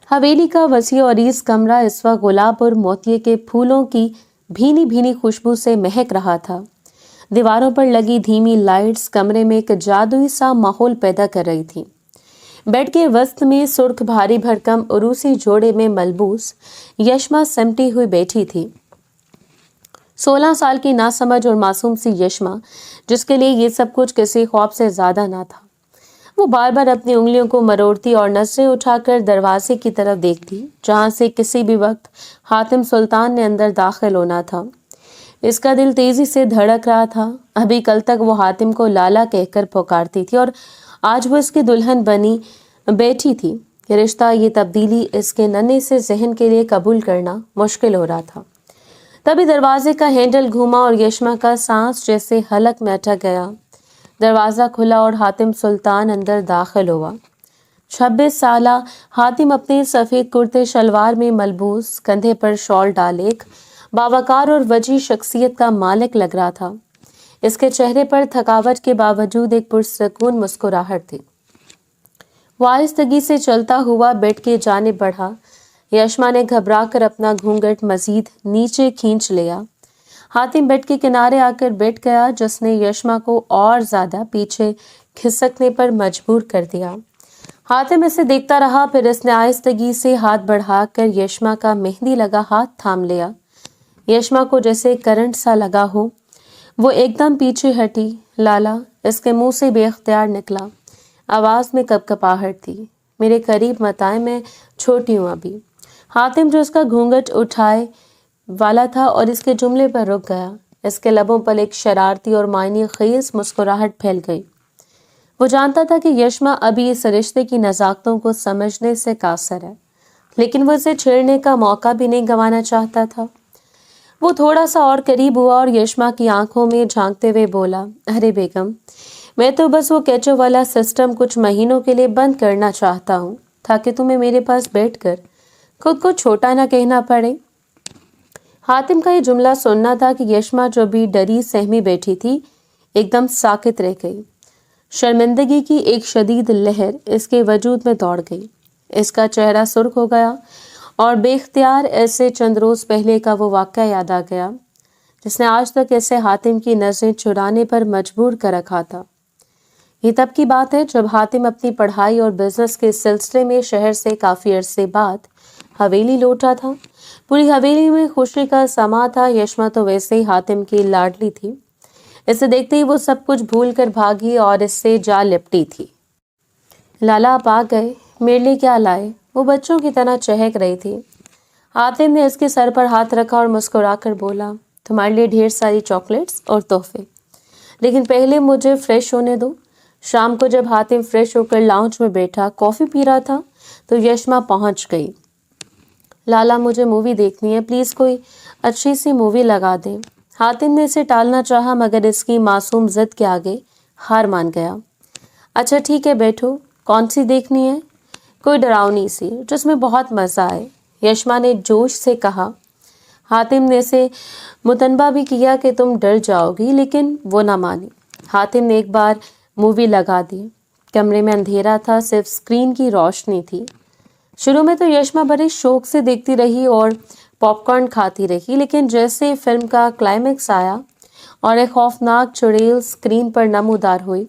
हवेली का वसी और अरीज कमरा इस वक्त गुलाब और मोतिये के फूलों की भीनी भीनी खुशबू से महक रहा था। दीवारों पर लगी धीमी लाइट्स कमरे में एक जादुई सा माहौल पैदा कर रही थी। बेड के वस्त में सुर्ख भारी भरकम उरूसी जोड़े में मलबूस यशमा सिमटी हुई बैठी थी। 16 साल की नासमझ और मासूम सी यशमा, जिसके लिए ये सब कुछ किसी ख्वाब से ज्यादा ना था। वो बार बार अपनी उंगलियों को मरोड़ती और नजरें उठाकर दरवाजे की तरफ देखती, जहां से किसी भी वक्त हातिम सुल्तान ने अंदर दाखिल होना था। इसका दिल तेजी से धड़क रहा था। अभी कल तक वो हातिम को लाला कहकर पुकारती थी और आज वो इसकी दुल्हन बनी बैठी थी। ये रिश्ता, ये तब्दीली इसके नन्हे से जहन के लिए कबूल करना मुश्किल हो रहा था। तभी दरवाजे का हैंडल घूमा और यशमा का सांस जैसे हलक में अटक गया। दरवाजा खुला और हातिम सुल्तान अंदर दाखिल हुआ। 26 साला हातिम अपने सफेद कुर्ते शलवार में मलबूस, कंधे पर शॉल डाले एक बावकार और वजी शख्सियत का मालिक लग रहा था। इसके चेहरे पर थकावट के बावजूद एक पुरसकून मुस्कुराहट थी। वो आहिस्तगी से चलता हुआ बेड के जानिब बढ़ा। यशमा ने घबराकर अपना घूंघट मजीद नीचे खींच लिया। हातिम बेड के किनारे आकर बैठ गया, जिसने यशमा को और ज्यादा पीछे खिसकने पर मजबूर कर दिया। हातिम इसे देखता रहा, फिर इसने आहिस्तगी से हाथ बढ़ाकर यशमा का मेहंदी लगा हाथ थाम लिया। यशमा को जैसे करंट सा लगा हो, वो एकदम पीछे हटी। लाला, इसके मुंह से बेख्तियार निकला। आवाज में कपकपाहट थी। मेरे करीब मत आए, मैं छोटी हूं अभी। हातिम, जो उसका घूंघट उठाए वाला था और इसके जुमले पर रुक गया। इसके लबों पर एक शरारती और मायने खेज मुस्कुराहट फैल गई। वो जानता था कि यशमा अभी इस रिश्ते की नज़ाकतों को समझने से कासर है, लेकिन वो इसे छेड़ने का मौका भी नहीं गंवाना चाहता था। वो थोड़ा सा और करीब हुआ और यशमा की आंखों में झांकते हुए बोला, अरे बेगम, मैं तो बस वो कैचो वाला सिस्टम कुछ महीनों के लिए बंद करना चाहता हूँ, ताकि तुम्हें मेरे पास बैठकर खुद को छोटा ना कहना पड़े। हातिम का ये जुमला सुनना था कि यशमा, जो भी डरी सहमी बैठी थी, एकदम साकित रह गई। शर्मिंदगी की एक शदीद लहर इसके वजूद में दौड़ गई। इसका चेहरा सुर्ख हो गया और बेख्तियार ऐसे चंद रोज पहले का वो वाक़या याद आ गया, जिसने आज तक ऐसे हातिम की नजरें चुराने पर मजबूर कर रखा था। ये तब की बात है जब हातिम अपनी पढ़ाई और बिजनेस के सिलसिले में शहर से काफी अरसे बाद हवेली लौटा था। पूरी हवेली में खुशी का समा था। यशमा तो वैसे ही हातिम की लाडली थी। इसे देखते ही वो सब कुछ भूल कर भागी और इससे जा लिपटी थी। लाला, आप आ गए, मेरे लिए क्या लाए? वो बच्चों की तरह चहक रही थी। हातिम ने इसके सर पर हाथ रखा और मुस्कुराकर बोला, तुम्हारे लिए ढेर सारी चॉकलेट्स और तोहफे, लेकिन पहले मुझे फ्रेश होने दो। शाम को जब हातिम फ्रेश होकर लाउंज में बैठा कॉफी पी रहा था, तो यशमा पहुंच गई। लाला, मुझे मूवी देखनी है, प्लीज कोई अच्छी सी मूवी लगा दें। हातिम ने इसे टालना चाहा, मगर इसकी मासूम जिद के आगे हार मान गया। अच्छा ठीक है, बैठो। कौन सी देखनी है? कोई डरावनी सी, जिसमें बहुत मजा आए, यशमा ने जोश से कहा। हातिम ने इसे मुतनबा भी किया कि तुम डर जाओगी, लेकिन वो ना मानी। हातिम ने एक बार मूवी लगा दी। कमरे में अंधेरा था, सिर्फ स्क्रीन की रोशनी थी। शुरू में तो यशमा बड़े शौक से देखती रही और पॉपकॉर्न खाती रही, लेकिन जैसे फिल्म का क्लाइमेक्स आया और एक खौफनाक चुड़ैल स्क्रीन पर नमूदार हुई,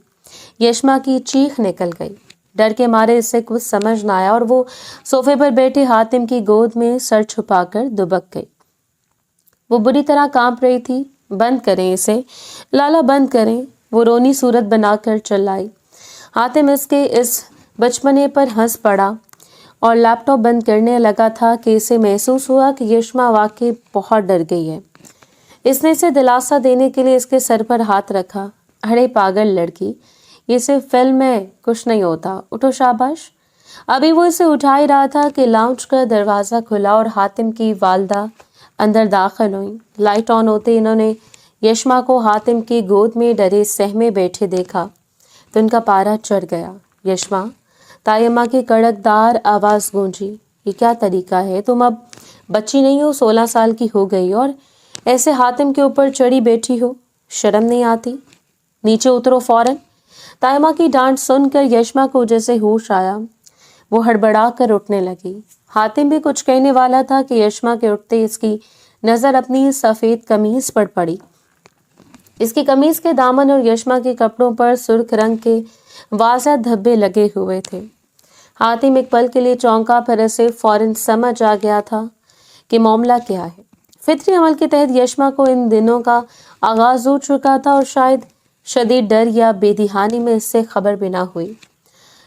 यशमा की चीख निकल गई। डर के मारे इसे कुछ समझ न आया और वो सोफे पर बैठे हातिम की गोद में सर छुपाकर दुबक गई। वो बुरी तरह कांप रही थी। बंद करें इसे, लाला, बंद करें, वो रोनी सूरत बनाकर चिल्लाई। हातिम इसके इस बचपने पर हंस पड़ा और लैपटॉप बंद करने लगा था कि इसे महसूस हुआ कि यशमा वाकई बहुत डर गई है। इसने इसे दिलासा देने के लिए इसके सर पर हाथ रखा। अरे पागल लड़की, ये सिर्फ फिल्म है, कुछ नहीं होता, उठो, शाबाश। अभी वो इसे उठा ही रहा था कि लाउंज का दरवाज़ा खुला और हातिम की वालदा अंदर दाखिल हुई। लाइट ऑन होते इन्होंने यशमा को हातिम की गोद में डरे सहमे बैठे देखा तो इनका पारा चढ़ गया। यशमा, तायम्मा की कड़कदार आवाज़ गूंजी, ये क्या तरीका है? तुम अब बच्ची नहीं हो, 16 साल की हो गई और ऐसे हातिम के ऊपर चढ़ी बैठी हो, शर्म नहीं आती? नीचे उतरो फौरन। तायम्मा की डांट सुनकर यशमा को जैसे होश आया, वो हड़बड़ा कर उठने लगी। حاتم بھی کچھ کہنے والا تھا کہ یشما کے اٹھتے اس کی نظر اپنی سفید قمیض پر پڑی۔ اس کی قمیض کے دامن اور یشما کے کپڑوں پر سرخ رنگ کے واضح دھبے لگے ہوئے تھے۔ حاتم ایک پل کے لیے چونکا، پھر اسے فوراً سمجھ آ گیا تھا کہ معاملہ کیا ہے۔ فطری عمل کے تحت یشما کو ان دنوں کا آغاز ہو چکا تھا اور شاید شدید ڈر یا بے دہانی میں اس سے خبر بھی نہ ہوئی۔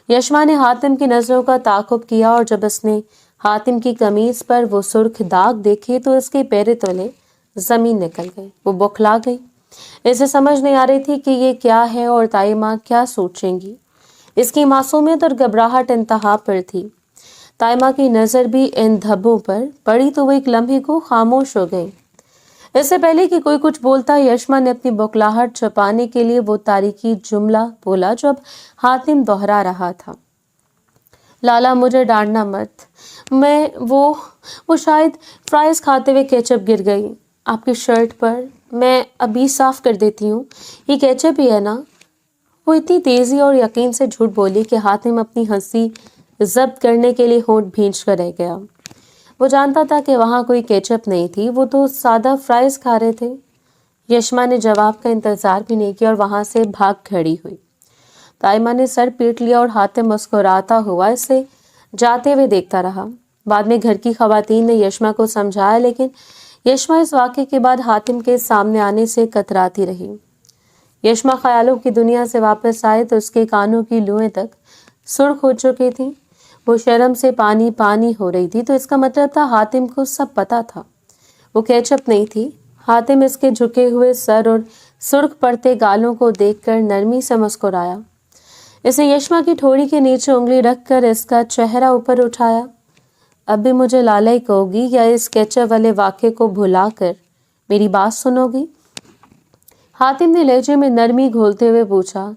یشما نے حاتم کی نظروں کا تعاقب کیا اور جب اس نے حاتم کی قمیض پر وہ سرخ داغ دیکھے تو اس کے پیرے تلے زمین نکل گئی۔ وہ بوکھلا گئی۔ اسے سمجھ نہیں آ رہی تھی کہ یہ کیا ہے اور تائمہ کیا سوچیں گی۔ اس کی معصومیت اور گھبراہٹ انتہا پر تھی۔ تائمہ کی نظر بھی ان دھبوں پر پڑی تو وہ ایک لمحے کو خاموش ہو گئی۔ اس سے پہلے کہ کوئی کچھ بولتا، یشما نے اپنی بوکھلاہٹ چھپانے کے لیے وہ تاریخی جملہ بولا جو اب حاتم دہرا رہا تھا۔ لالا مجھے ڈانٹنا مت، میں وہ شاید فرائز کھاتے ہوئے کیچپ گر گئی آپ کی شرٹ پر، میں ابھی صاف کر دیتی ہوں، یہ کیچپ ہی ہے نا؟ وہ اتنی تیزی اور یقین سے جھوٹ بولی کہ حاتم اپنی ہنسی ضبط کرنے کے لیے ہونٹ بھینچ کر رہ گیا۔ وہ جانتا تھا کہ وہاں کوئی کیچپ نہیں تھی، وہ تو سادہ فرائز کھا رہے تھے۔ یشما نے جواب کا انتظار بھی نہیں کیا اور وہاں سے بھاگ کھڑی ہوئی۔ تائمہ نے سر پیٹ لیا اور حاتم مسکراتا ہوا اسے جاتے ہوئے دیکھتا رہا۔ بعد میں گھر کی خواتین نے یشما کو سمجھایا، لیکن یشما اس واقعے کے بعد حاتم کے سامنے آنے سے کتراتی رہی۔ یشما خیالوں کی دنیا سے واپس آئے تو اس کے کانوں کی لوئیں تک سرخ ہو چکی تھیں۔ وہ شرم سے پانی پانی ہو رہی تھی، تو اس کا مطلب تھا حاتم کو سب پتا تھا۔ وہ کیچپ نہیں تھی۔ حاتم اس کے جھکے ہوئے سر اور سرخ پڑتے گالوں کو دیکھ کر نرمی سے مسکرایا۔ اس نے یشما کی ٹھوڑی کے نیچے انگلی رکھ کر اس کا چہرہ اوپر اٹھایا۔ اب بھی مجھے لالا ہی کہو گی یا اس کیچپ والے واقعے کو بھلا کر میری بات سنو گی؟ حاتم نے لہجے میں نرمی گھولتے ہوئے پوچھا۔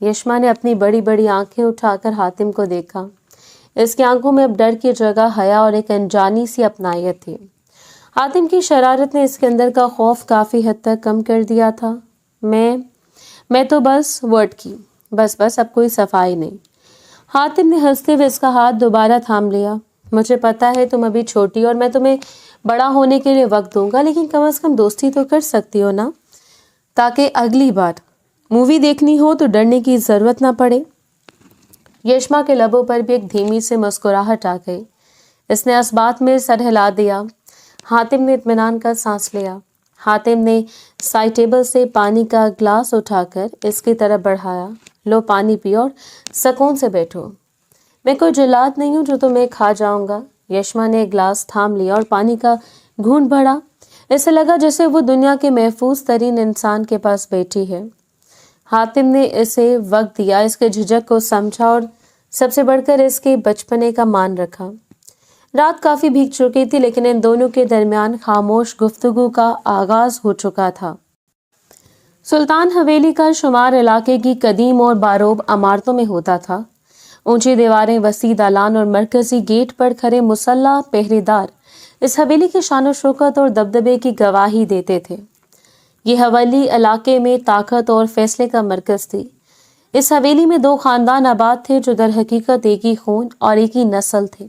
یشما نے اپنی بڑی بڑی آنکھیں اٹھا کر حاتم کو دیکھا۔ اس کی آنکھوں میں اب ڈر کی جگہ حیا اور ایک انجانی سی اپنائیت تھی۔ حاتم کی شرارت نے اس کے اندر کا خوف کافی حد تک کم کر دیا تھا۔ میں تو بس ورڈ کی، بس اب کوئی صفائی نہیں۔ حاتم نے ہنستے ہوئے اس کا ہاتھ دوبارہ تھام لیا۔ مجھے پتا ہے تم ابھی چھوٹی اور میں تمہیں بڑا ہونے کے لیے وقت دوں گا، لیکن کم از کم دوستی تو کر سکتی ہو نا، تاکہ اگلی بار مووی دیکھنی ہو تو ڈرنے کی ضرورت نہ پڑے۔ یشما کے لبوں پر بھی ایک دھیمی سے مسکراہٹ آ گئی۔ اس نے اس بات میں سر ہلا دیا۔ حاتم نے اطمینان کا سانس لیا۔ حاتم نے سائڈ ٹیبل سے پانی کا گلاس اٹھا کر اس کی طرف بڑھایا۔ لو پانی پیو اور سکون سے بیٹھو، میں کوئی جلاد نہیں ہوں جو تمہیں کھا جاؤں گا۔ یشما نے ایک گلاس تھام لیا اور پانی کا گھونٹ بھرا۔ اسے لگا جیسے وہ دنیا کے محفوظ ترین انسان کے پاس بیٹھی ہے۔ حاتم نے اسے وقت دیا، اس کے جھجک کو سمجھا اور سب سے بڑھ کر اس کے بچپنے کا مان رکھا۔ رات کافی بھیگ چکی تھی، لیکن ان دونوں کے درمیان خاموش گفتگو کا آغاز ہو چکا تھا۔ سلطان حویلی کا شمار علاقے کی قدیم اور باروب عمارتوں میں ہوتا تھا۔ اونچی دیواریں، وسیع دالان اور مرکزی گیٹ پر کھڑے مسلح پہرے دار اس حویلی کی شان و شوکت اور دبدبے کی گواہی دیتے تھے۔ یہ حویلی علاقے میں طاقت اور فیصلے کا مرکز تھی۔ اس حویلی میں دو خاندان آباد تھے جو در حقیقت ایک ہی خون اور ایک ہی نسل تھے۔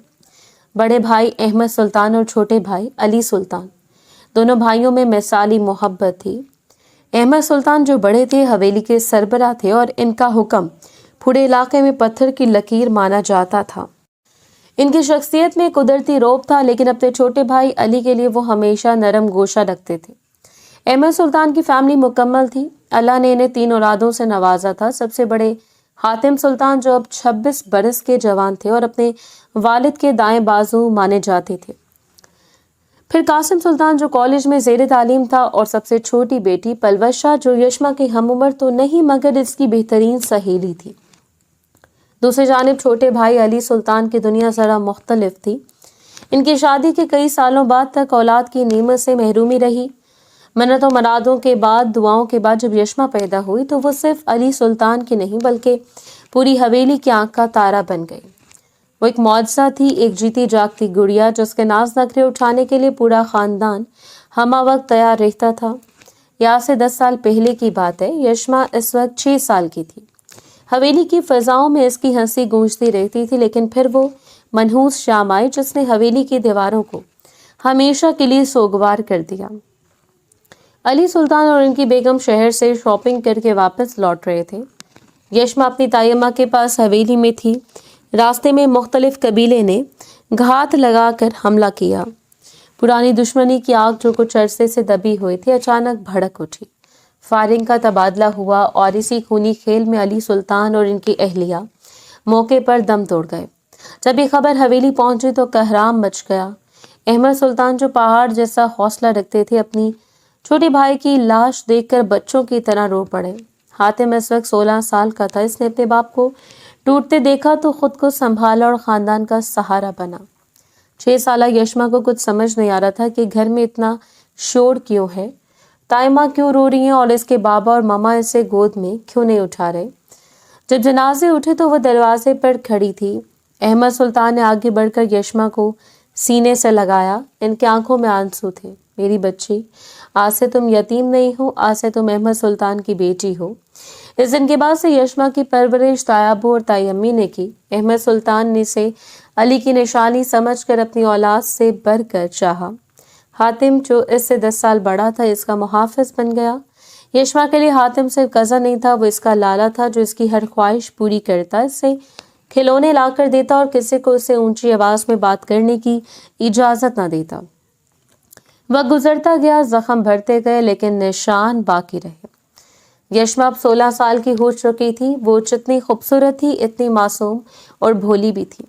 بڑے بھائی احمد سلطان اور چھوٹے بھائی علی سلطان، دونوں بھائیوں میں مثالی محبت تھی۔ احمد سلطان جو بڑے تھے حویلی کے سربراہ تھے اور ان کا حکم پورے علاقے میں پتھر کی لکیر مانا جاتا تھا۔ ان کی شخصیت میں قدرتی روب تھا، لیکن اپنے چھوٹے بھائی علی کے لیے وہ ہمیشہ نرم گوشہ رکھتے تھے۔ احمد سلطان کی فیملی مکمل تھی۔ اللہ نے انہیں 3 اولادوں سے نوازا تھا۔ سب سے بڑے حاتم سلطان جو اب 26 برس کے جوان تھے اور اپنے والد کے دائیں بازو مانے جاتے تھے۔ پھر قاسم سلطان جو کالج میں زیر تعلیم تھا، اور سب سے چھوٹی بیٹی پلوشہ جو یشما کی ہم عمر تو نہیں مگر اس کی بہترین سہیلی تھی۔ دوسری جانب چھوٹے بھائی علی سلطان کی دنیا ذرا مختلف تھی۔ ان کی شادی کے کئی سالوں بعد تک اولاد کی نعمت سے محرومی رہی۔ منت و مرادوں کے بعد، دعاؤں کے بعد جب یشما پیدا ہوئی تو وہ صرف علی سلطان کی نہیں بلکہ پوری حویلی کی آنکھ کا تارا بن گئی۔ وہ ایک معجزہ تھی، ایک جیتی جاگتی گڑیا جس کے ناز نخرے اٹھانے کے لیے پورا خاندان ہمہ وقت تیار رہتا تھا۔ یہ آج سے 10 سال پہلے کی بات ہے۔ یشما اس وقت 6 سال کی تھی۔ حویلی کی فضاؤں میں اس کی ہنسی گونجتی رہتی تھی، لیکن پھر وہ मनहूस शाम आई जिसने हवेली की दीवारों को हमेशा के लिए सोगवार कर दिया। अली सुल्तान और उनकी बेगम शहर से शॉपिंग करके वापस लौट रहे थे। यशमा अपनी तायम्मा के पास हवेली में थी। रास्ते में मुख्तलिफ कबीले ने घात लगाकर हमला किया। पुरानी दुश्मनी की आग जो कुछ अरसे से दबी हुई थी अचानक भड़क उठी। फायरिंग का तबादला हुआ और इसी खूनी खेल में अली सुल्तान और इनकी अहलिया मौके पर दम तोड़ गए। जब ये खबर हवेली पहुंची तो कहराम मच गया। अहमद सुल्तान जो पहाड़ जैसा हौसला रखते थे, अपनी छोटे भाई की लाश देखकर बच्चों की तरह रो पड़े। हातिम इस वक्त 16 साल का था। इसने अपने बाप को टूटते देखा तो खुद को संभाला और खानदान का सहारा बना। 6 साल यशमा को कुछ समझ नहीं आ रहा था कि घर में इतना शोर क्यों है, तायमा क्यों रो रही हैं और इसके बाबा और मामा इसे गोद में क्यों नहीं उठा रहे। जब जनाजे उठे तो वह दरवाजे पर खड़ी थी। अहमद सुल्तान ने आगे बढ़कर यशमा को सीने से लगाया। इनकी आंखों में आंसू थे। मेरी बच्ची, आज से तुम यतीम नहीं हो, आज से तुम अहमद सुल्तान की बेटी हो। इस दिन के बाद से यशमा की परवरिश तायाबू और तायम्मी ने की। अहमद सुल्तान ने से अली की निशानी समझकर अपनी औलाद से बढ़कर चाहा। हातिम जो इससे 10 साल बड़ा था इसका मुहाफिज बन गया। यशमा के लिए हातिम सिर्फ कज़न नहीं था, वो इसका लाला था जो इसकी हर ख्वाहिश पूरी करता, इससे खिलौने लाकर देता और किसी को उससे ऊंची आवाज में बात करने की इजाजत न देता। वक्त गुजरता गया, जख्म भरते गए, लेकिन निशान बाकी रहे। यशमा अब 16 साल की हो चुकी थी। वो जितनी खूबसूरत थी, इतनी मासूम और भोली भी थी।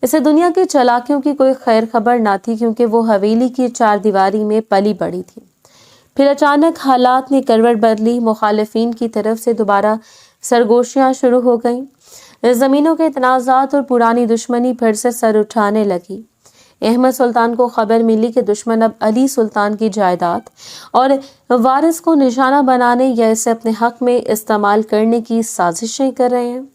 इसे दुनिया की चालाकियों की कोई खैर खबर ना थी, क्योंकि वो हवेली की 4 दीवारी में पली बड़ी थी। फिर अचानक हालात ने करवट बदली। मुखालिफिन की तरफ से दोबारा सरगोशियां शुरू हो गईं। ज़मीनों के तनाज़ात और पुरानी दुश्मनी फिर से सर उठाने लगी। अहमद सुल्तान को खबर मिली कि दुश्मन अब अली सुल्तान की जायदाद और वारिस को निशाना बनाने या इसे अपने हक में इस्तेमाल करने की साजिशें कर रहे हैं।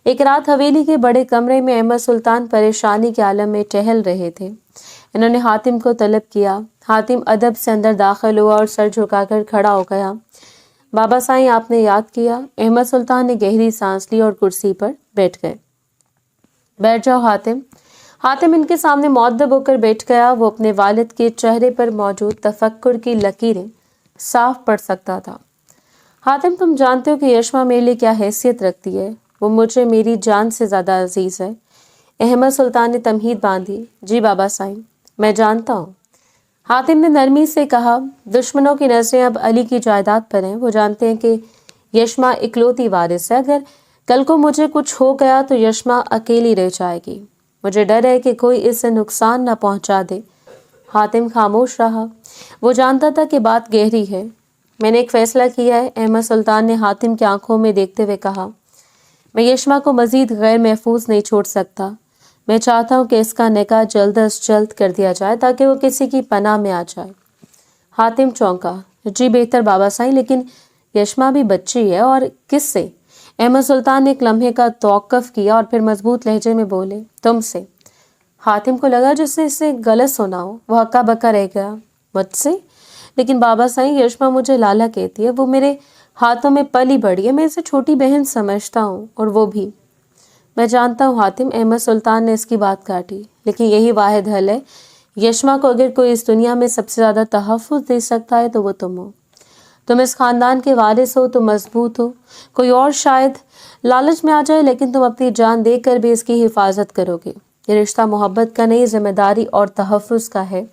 एक रात हवेली के बड़े कमरे में अहमद सुल्तान परेशानी के आलम में टहल रहे थे। इन्होंने हातिम को तलब किया। हातिम अदब से अंदर दाखिल हुआ और सर झुकाकर खड़ा हो गया। बाबा साईं, आपने याद किया। अहमद सुल्तान ने गहरी सांस ली और कुर्सी पर बैठ गए। बैठ जाओ हातिम। हातिम इनके सामने मुअद्दब होकर बैठ गया। वो अपने वालिद के चेहरे पर मौजूद तफक्कुर की लकीरें साफ पढ़ सकता था। हातिम, तुम जानते हो कि यशमा मेरे लिए क्या हैसियत रखती है। वो मुझे मेरी जान से ज़्यादा अजीज़ है। अहमद सुल्तान ने तमहीद बांधी। जी बाबा साईं, मैं जानता हूँ। हातिम ने नरमी से कहा। दुश्मनों की नजरें अब अली की जायदाद पर हैं। वो जानते हैं कि यशमा इकलौती वारिस है। अगर कल को मुझे कुछ हो गया तो यशमा अकेली रह जाएगी। मुझे डर है कि कोई इससे नुकसान न पहुंचा दे। हातिम खामोश रहा। वो जानता था कि बात गहरी है। मैंने एक फैसला किया है, अहमद सुल्तान ने हातिम की आंखों में देखते हुए कहा। मैं यशमा को मजीद गैर महफूज नहीं छोड़ सकता। मैं चाहता हूँ कि इसका निकाह जल्द अज जल्द कर दिया जाए ताकि वो किसी की पनाह में आ जाए। हातिम चौंका। जी बेहतर बाबा साईं, लेकिन यशमा भी बच्ची है। और किससे? अहमद सुल्तान ने एक लम्हे का तौक़ुफ़ किया और फिर मजबूत लहजे में बोले, तुमसे। हातिम को लगा जिससे इससे गलत सुना हो। वह हक्का बक्का रह गया। मुझसे? लेकिन बाबा साईं, यशमा मुझे लाला कहती है। वो मेरे हाथों में पली बड़ी है। मैं इसे छोटी बहन समझता हूँ, और वो भी। मैं जानता हूँ हातिम, अहमद सुल्तान ने इसकी बात काटी, लेकिन यही वाहिद हल है। यशमा को अगर कोई इस दुनिया में सबसे ज़्यादा तहफ़्फ़ुज़ दे सकता है तो वो तुम हो। तुम इस खानदान के वारिस हो, तुम मजबूत हो। कोई और शायद लालच में आ जाए, लेकिन तुम अपनी जान देकर भी इसकी हिफाजत करोगे। ये रिश्ता मोहब्बत का नहीं, जिम्मेदारी और तहफ़्फ़ुज़ का है।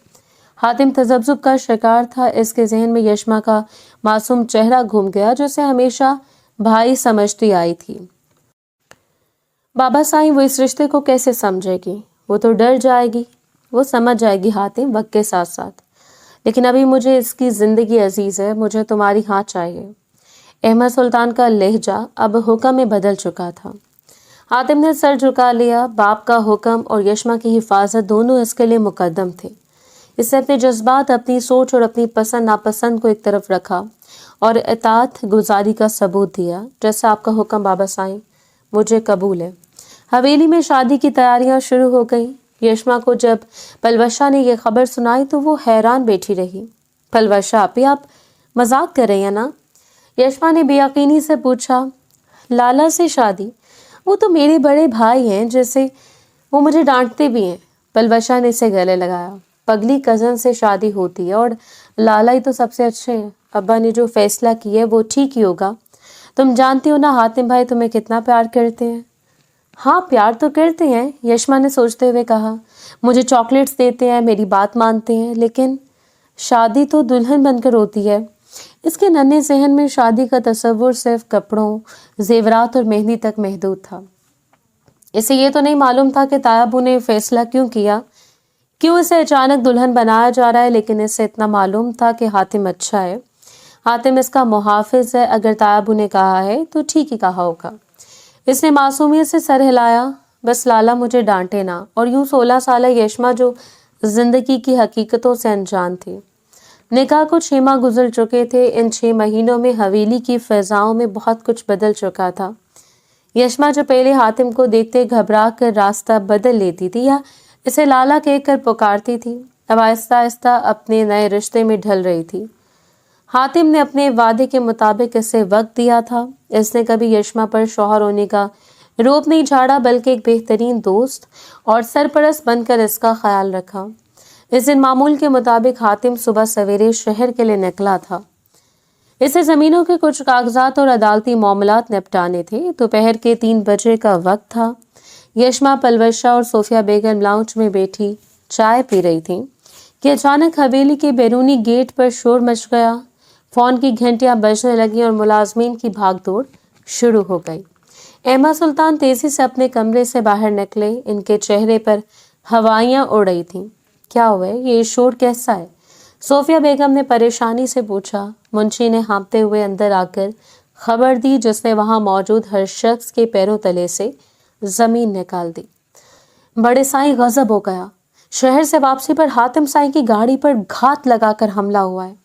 हातिम तज़ब्ज़ुब का शिकार था। इसके जहन में यशमा का मासूम चेहरा घूम गया, जिसे हमेशा भाई समझती आई थी। बाबा साईं, वो इस रिश्ते को कैसे समझेगी? वो तो डर जाएगी। वो समझ जाएगी हातिम, वक्त के साथ साथ। लेकिन अभी मुझे इसकी ज़िंदगी अजीज़ है। मुझे तुम्हारी हाँ चाहिए। अहमद सुल्तान का लहजा अब हुक्म में बदल चुका था। हातिम ने सर झुका लिया। बाप का हुक्म और यशमा की हिफाजत दोनों इसके लिए मुकद्दम थे। इसने अपने जज्बात, अपनी सोच और अपनी पसंद नापसंद को एक तरफ रखा और इताअत गुजारी का सबूत दिया। जैसा आपका हुक्म बाबा साईं, मुझे कबूल है। हवेली में शादी की तैयारियां शुरू हो गई। यशमा को जब पलवशा ने यह खबर सुनाई तो वो हैरान बैठी रही। पलवशा, आप मजाक कर रही हैं ना? यशमा ने बेयकीनी से पूछा। लाला से शादी? वो तो मेरे बड़े भाई हैं। जैसे वो मुझे डांटते भी हैं। पलवशा ने इसे गले लगाया। पगली कजन से शादी होती है और लाला ही तो सबसे अच्छे हैं। अब्बा ने जो फैसला किया है वो ठीक ही होगा। तुम जानती हो ना हातिम भाई तुम्हें कितना प्यार करते हैं। हाँ प्यार तो करते हैं, यशमा ने सोचते हुए कहा। मुझे चॉकलेट्स देते हैं, मेरी बात मानते हैं, लेकिन शादी तो दुल्हन बनकर होती है। इसके नन्हे जहन में शादी का तस्वुर सिर्फ कपड़ों, जेवरात और मेहंदी तक महदूद था। इसे ये तो नहीं मालूम था कि तायाबू ने फैसला क्यों किया, क्यों इसे अचानक दुल्हन बनाया जा रहा है, लेकिन इसे इतना मालूम था कि हातिम अच्छा है, हातिम इसका मुहाफिज है। अगर तायाबू ने कहा है तो ठीक ही कहा होगा। इसने मासूमियत से सर हिलाया। बस लाला मुझे डांटे ना। और यूं 16 साल यशमा जो जिंदगी की हकीकतों से अनजान थी। निकाह को 6 माह गुजर चुके थे। इन 6 महीनों में हवेली की फिजाओं में बहुत कुछ बदल चुका था। यशमा जो पहले हातिम को देखते घबरा कर रास्ता बदल लेती थी या इसे लाला कहकर पुकारती थी, अब आहिस्ता आहिस्ता अपने नए रिश्ते में ढल रही थी। हातिम ने अपने वादे के मुताबिक इसे वक्त दिया था। इसने कभी यशमा पर शौहर होने का रूप नहीं झाड़ा, बल्कि एक बेहतरीन दोस्त और सरपरस्त बनकर इसका ख्याल रखा। इस दिन मामूल के मुताबिक हातिम सुबह सवेरे शहर के लिए निकला था। इसे जमीनों के कुछ कागजात और अदालती मामलात निपटाने थे। दोपहर के 3 बजे का वक्त था। यशमा, पलवशा और सोफिया बेगम लाउंज में बैठी चाय पी रही थी कि अचानक हवेली के बैरूनी गेट पर शोर मच गया। फोन की घंटियां बजने लगी और मुलाजमीन की भागदौड़ शुरू हो गई। एमा सुल्तान तेजी से अपने कमरे से बाहर निकले। इनके चेहरे पर हवाइयां उड़ रही थीं। क्या हुआ है? ये शोर कैसा है? सोफिया बेगम ने परेशानी से पूछा। मुंशी ने हाँफते हुए अंदर आकर खबर दी, जिसने वहां मौजूद हर शख्स के पैरों तले से जमीन निकाल दी। बड़े साईं, गजब हो गया। शहर से वापसी पर हातिम साईं की गाड़ी पर घात लगाकर हमला हुआ है।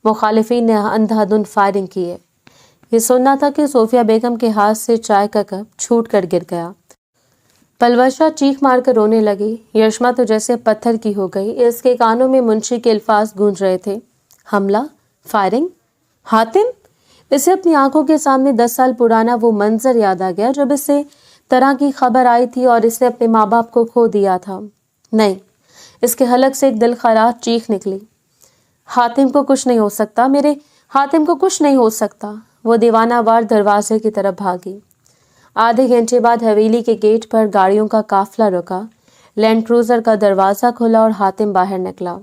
मुखालिफिन ने अंधाधुंध फायरिंग की है। ये सुनना था कि सोफिया बेगम के हाथ से चाय का कप छूट कर गिर गया। पलवशा चीख मारकर रोने लगी। यशमा तो जैसे पत्थर की हो गई। इसके कानों में मुंशी के अल्फाज गूंज रहे थे। हमला, फायरिंग, हातिम। इसे अपनी आंखों के सामने 10 साल पुराना वो मंजर याद आ गया जब इसे तरह की खबर आई थी और इसने अपने माँ बाप को खो दिया था। नहीं, इसके हलक से एक दिलखराज चीख निकली। हातिम को कुछ नहीं हो सकता, मेरे हातिम को कुछ नहीं हो सकता। वो दीवानावार दरवाजे की तरफ भागी। आधे घंटे बाद हवेली के गेट पर गाड़ियों का काफिला रुका। लैंड क्रूजर का दरवाजा खुला और हातिम बाहर निकला।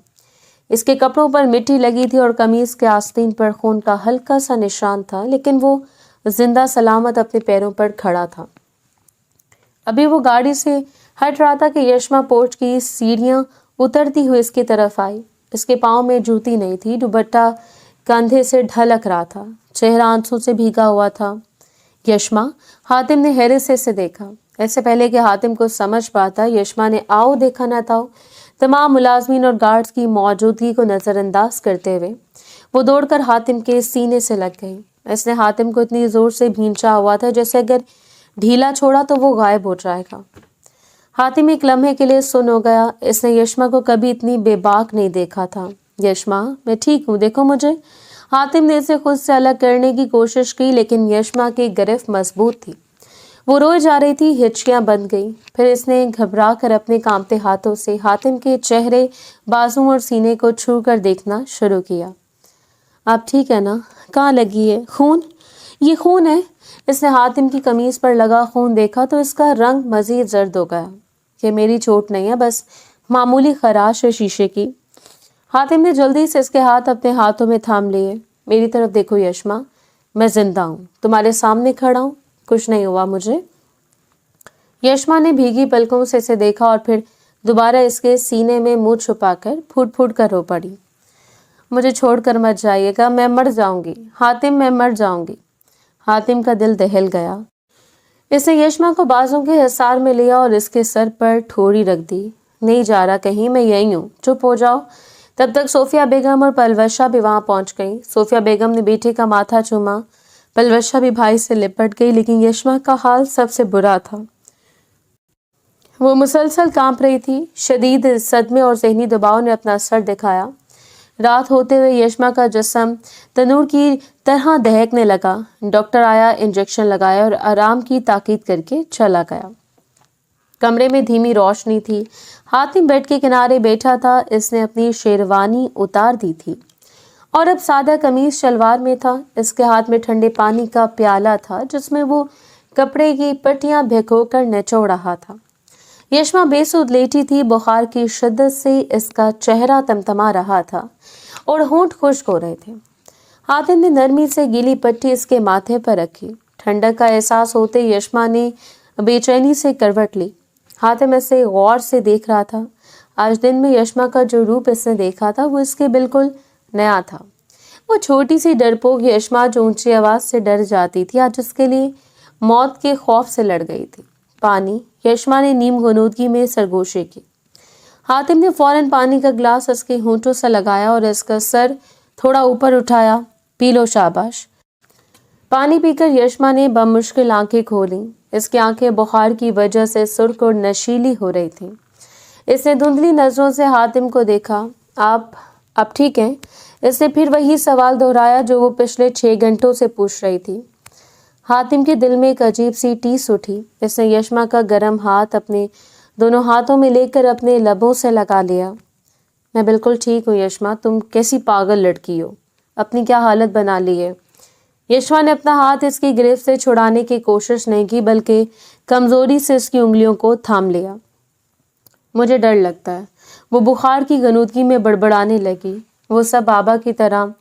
इसके कपड़ों पर मिट्टी लगी थी और कमीज के आस्तीन पर खून का हल्का सा निशान था, लेकिन वो जिंदा सलामत अपने पैरों पर खड़ा था। अभी वो गाड़ी से हट रहा था कि यशमा पोर्च की सीढ़ियां उतरती हुई इसकी तरफ आई। इसके पाँव में जूती नहीं थी। दुपट्टा कंधे से ढलक रहा था। चेहरा आंसू से भीगा हुआ था। यशमा, हातिम ने हैरत से इसे देखा। ऐसे पहले कि हातिम को समझ पाता, यशमा ने आओ देखा न था तमाम मुलाजमीन और गार्ड्स की मौजूदगी को नजरअंदाज करते हुए वो दौड़कर हातिम के सीने से लग गई। इसने हातिम को इतनी जोर से भींचा हुआ था जैसे अगर ढीला छोड़ा तो वो गायब हो जाएगा। हातिम एक लम्हे के लिए सुन हो गया। इसने यशमा को कभी इतनी बेबाक नहीं देखा था। यशमा, मैं ठीक हूँ, देखो मुझे। हातिम ने इसे खुद से अलग करने की कोशिश की, लेकिन यशमा की गिरफ्त मजबूत थी। वो रोए जा रही थी। हिचकियां बंद गई। फिर इसने घबरा कर अपने कांपते हाथों से हातिम के चेहरे, बाजू और सीने को छू कर देखना शुरू किया। आप ठीक है ना? कहाँ लगी है? खून? ये खून है। इसने हातिम की कमीज पर लगा खून देखा तो इसका रंग मजीद जर्द हो गया। ये मेरी चोट नहीं है, बस मामूली खराश है शीशे की। हातिम ने जल्दी से इसके हाथ अपने हाथों में थाम लिए। मेरी तरफ देखो यशमा, मैं जिंदा हूँ, तुम्हारे सामने खड़ा हूँ, कुछ नहीं हुआ मुझे। यशमा ने भीगी पलकों से इसे देखा और फिर दोबारा इसके सीने में मुंह छुपाकर फूट फूट कर रो पड़ी। मुझे छोड़कर मत जाइएगा, मैं मर जाऊंगी। हातिम, मैं मर जाऊंगी। हातिम का दिल दहल गया। इसने यशमा को बाजों के हिसार में लिया और इसके सर पर ठोड़ी रख दी। नहीं जा रहा कहीं, मैं यही हूँ, चुप हो जाओ। तब तक सोफिया बेगम और पलवशा भी वहां पहुंच गई। सोफिया बेगम ने बेटे का माथा चूमा। पलवशा भी भाई से लिपट गई, लेकिन यशमा का हाल सबसे बुरा था। वो मुसलसल कांप रही थी। शदीद सदमे और जहनी दबाव ने अपना असर दिखाया। रात होते हुए यशमा का जिस्म तनूर की तरह दहकने लगा। डॉक्टर आया, इंजेक्शन लगाया और आराम की ताकीद करके चला गया। कमरे में धीमी रोशनी थी। हातिम बेड के किनारे बैठा था। इसने अपनी शेरवानी उतार दी थी और अब सादा कमीज शलवार में था। इसके हाथ में ठंडे पानी का प्याला था जिसमें वो कपड़े की पट्टियां भिगोकर निचोड़ रहा था। यशमा बेसुध लेटी थी। बुखार की शिद्दत से इसका चेहरा तमतमा रहा था और होंठ खुश्क हो रहे थे। हातिम ने नरमी से गीली पट्टी इसके माथे पर रखी। ठंडक का एहसास होते यशमा ने बेचैनी से करवट ली। हातिम इसे गौर से देख रहा था। आज दिन में यशमा का जो रूप इसने देखा था वो इसके बिल्कुल नया था। वो छोटी सी डरपोक यशमा जो ऊंची आवाज से डर जाती थी आज उसके लिए मौत के खौफ से लड़ गई थी। पानी, यशमा ने नीम गुनूदगी में सरगोशी की। हातिम ने फौरन पानी का गिलास इसके होंठों से लगाया और इसका सर थोड़ा ऊपर उठाया। पी लो, शाबाश। पानी पीकर यशमा ने बमुश्किल आंखें खोली। इसकी आंखें बुखार की वजह से सुर्ख और नशीली हो रही थीं। इसने धुंधली नजरों से हातिम को देखा। आप ठीक हैं? इसने फिर वही सवाल दोहराया जो वो पिछले 6 घंटों से पूछ रही थी। हातिम के दिल में एक अजीब सी टीस उठी। इसने यशमा का गर्म हाथ अपने दोनों हाथों में लेकर अपने लबों से लगा लिया। मैं बिल्कुल ठीक हूँ यशमा, तुम कैसी पागल लड़की हो, अपनी क्या हालत बना ली है। यशमा ने अपना हाथ इसकी गिरफ्त से छुड़ाने की कोशिश नहीं की बल्कि कमजोरी से इसकी उंगलियों को थाम लिया। मुझे डर लगता है। वो बुखार की गनूदगी में बड़बड़ाने लगी। वो सब बाबा की तरह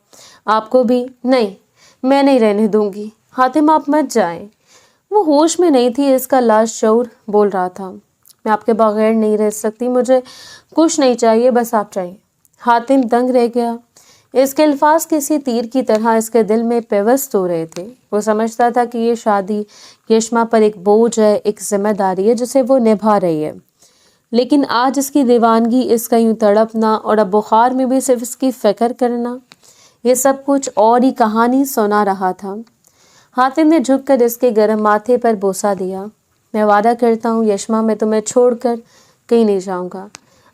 आपको भी? नहीं, मैं नहीं रहने दूंगी। हातिम, आप मत जाएं। वो होश में नहीं थी। इसका लाशऊर बोल रहा था, मैं आपके बगैर नहीं रह सकती, मुझे कुछ नहीं चाहिए, बस आप चाहिए। हातिम दंग रह गया। इसके अल्फाज किसी तीर की तरह इसके दिल में पेवस्त हो रहे थे। वो समझता था कि ये शादी यशमा पर एक बोझ है, एक जिम्मेदारी है जिसे वो निभा रही है। लेकिन आज इसकी दीवानगी, इसका यूं तड़पना और अब बुखार में भी सिर्फ इसकी फिक्र करना, ये सब कुछ और ही कहानी सुना रहा था। हातिम ने झुककर इसके गर्म माथे पर बोसा दिया। मैं वादा करता हूँ यशमा, मैं तुम्हें छोड़कर कहीं नहीं जाऊंगा।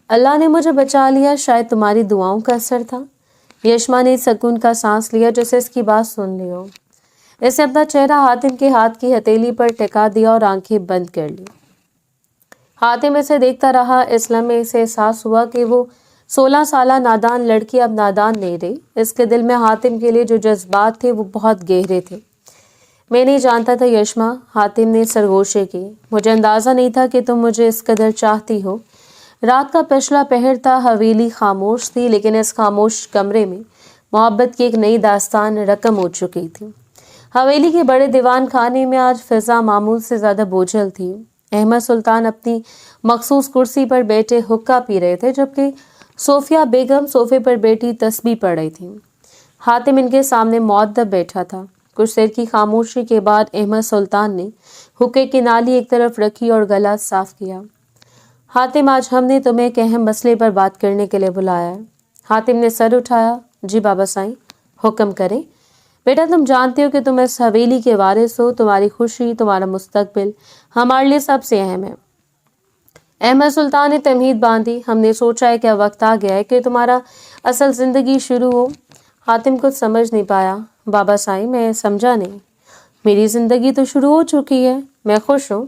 अल्लाह ने मुझे बचा लिया, शायद तुम्हारी दुआओं का असर था। यशमा ने सकून का सांस लिया जैसे इसकी बात सुन ली हो। इसने अपना चेहरा हातिम के हाथ की हथेली पर टिका दिया और आंखें बंद कर ली। हातिम इसे देखता रहा। इस लम्हे इसे एहसास हुआ कि वो 16 साला नादान लड़की अब नादान नहीं रही। इसके दिल में हातिम के लिए जो जज्बात थे वो बहुत गहरे थे। मैं नहीं जानता था यशमा, हातिम ने सरगोशे की। मुझे अंदाज़ा नहीं था कि तुम मुझे इस कदर चाहती हो। रात का पिछला पहर था, हवेली खामोश थी, लेकिन इस खामोश कमरे में मोहब्बत की एक नई दास्तान रकम हो चुकी थी। हवेली के बड़े दीवान खाने में आज फिजा मामूल से ज़्यादा बोझल थी। अहमद सुल्तान अपनी मखसूस कुर्सी पर बैठे हुक्का पी रहे थे जबकि सोफिया बेगम सोफे पर बैठी तस्बीह पढ़ रही थी। हातिम इनके सामने मुअद्दब बैठा था। कुछ देर की खामोशी के बाद अहमद सुल्तान ने हुक्के की नाली एक तरफ रखी और गला साफ किया। हातिम, आज हमने तुम्हें एक अहम मसले पर बात करने के लिए बुलाया है। हातिम ने सर उठाया। जी बाबा साईं, हुक्म करें। बेटा, तुम जानते हो कि तुम इस हवेली के वारिस हो। तुम्हारी खुशी, तुम्हारा मुस्तकबिल हमारे लिए सबसे अहम है। अहमद सुल्तान ने तमहीद बांधी। हमने सोचा है कि वक्त आ गया है कि तुम्हारा असल जिंदगी शुरू हो। हातिम कुछ समझ नहीं पाया। बाबा साईं, मैं समझा नहीं। मेरी जिंदगी तो शुरू हो चुकी है, मैं खुश हूँ।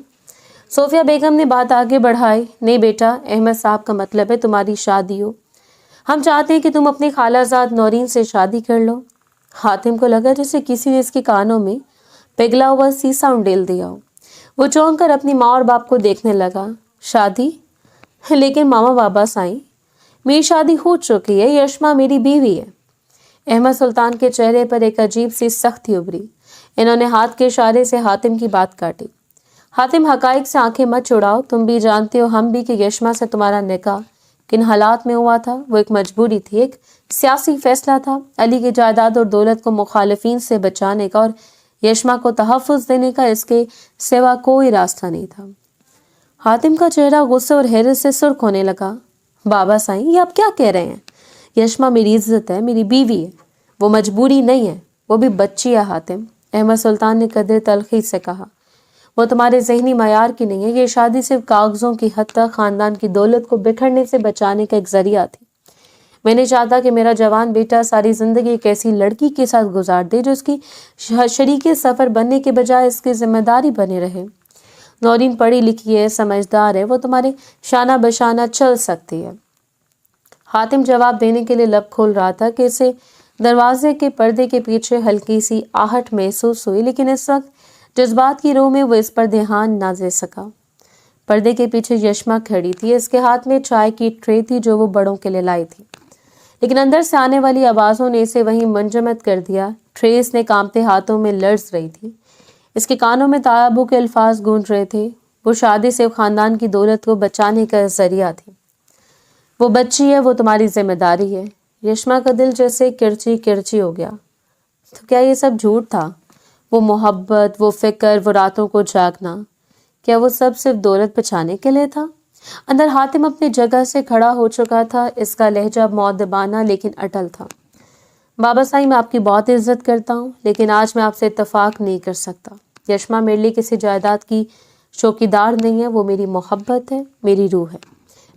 सोफिया बेगम ने बात आगे बढ़ाई। नहीं बेटा, अहमद साहब का मतलब है तुम्हारी शादी हो। हम चाहते हैं कि तुम अपनी खालाजाद नौरीन से शादी कर लो। हातिम को लगा जैसे किसी ने इसके कानों में पिघला हुआ सीसा उंडेल दिया हो। वो चौंक कर अपनी माँ और बाप को देखने लगा। शादी? लेकिन मामा बाबा साईं, मेरी शादी हो चुकी है। यशमा मेरी बीवी है। अहमद सुल्तान के चेहरे पर एक अजीब सी सख्ती उभरी। इन्होंने हाथ के इशारे से हातिम की बात काटी। हातिम, हकाइक से आंखें मत छुड़ाओ। तुम भी जानते हो, हम भी, कि यशमा से तुम्हारा निकाह किन हालात में हुआ था। वो एक मजबूरी थी, एक सियासी फैसला था। अली की जायदाद और दौलत को मुखालिफिन से बचाने का और यशमा को तहफ़्फ़ुज़ देने का इसके सिवा कोई रास्ता नहीं था। हातिम का चेहरा गुस्से और हैरत से सुर्ख होने लगा। बाबा साईं, ये आप क्या कह रहे हैं? यशमा मेरी इज्जत है, मेरी बीवी है, वो मजबूरी नहीं है, वो भी बच्ची है। हातिम, अहमद सुल्तान ने कदर तलखी से कहा, वो तुम्हारे जहनी मयार की नहीं है। ये शादी सिर्फ कागजों की हद तक खानदान की दौलत को बिखरने से बचाने का एक जरिया थी। मैंने चाहता कि मेरा जवान बेटा सारी जिंदगी एक ऐसी लड़की के साथ गुजार दे जो उसकी शरीके सफर बनने के बजाय इसकी जिम्मेदारी बने रहे, नौरीन पढ़ी लिखी है, समझदार है, वो तुम्हारे शाना बशाना चल सकती है। हातिम जवाब देने के लिए लब खोल रहा था कि इसे दरवाजे के पर्दे के पीछे हल्की सी आहट महसूस हुई, लेकिन इस वक्त जज्बात की रोह में वो इस पर ध्यान ना दे सका। पर्दे के पीछे यशमा खड़ी थी। इसके हाथ में चाय की ट्रे थी जो वो बड़ों के लिए लाई थी, लेकिन अंदर से आने वाली आवाज़ों ने इसे वहीं मुंजमद कर दिया। ट्रे इसने कांपते हाथों में लर्ज रही थी। इसके कानों में तायाबों के अल्फाज गूंज रहे थे। वो शादी से खानदान की दौलत को बचाने का जरिया थी। वो बच्ची है, वो तुम्हारी जिम्मेदारी है। यशमा का दिल जैसे किरची किरची हो गया। तो क्या ये सब झूठ था? वो मोहब्बत, वो फिक्र, वो रातों को जागना, क्या वो सब सिर्फ दौलत बचाने के लिए था? अंदर हातिम अपनी जगह से खड़ा हो चुका था। इसका लहजा मौदबाना लेकिन अटल था। बाबा साईं, मैं आपकी बहुत इज्जत करता हूँ, लेकिन आज मैं आपसे इत्तेफाक नहीं कर सकता। यशमा मेरे लिए किसी जायदाद की चौकीदार नहीं है, वो मेरी मोहब्बत है, मेरी रूह है।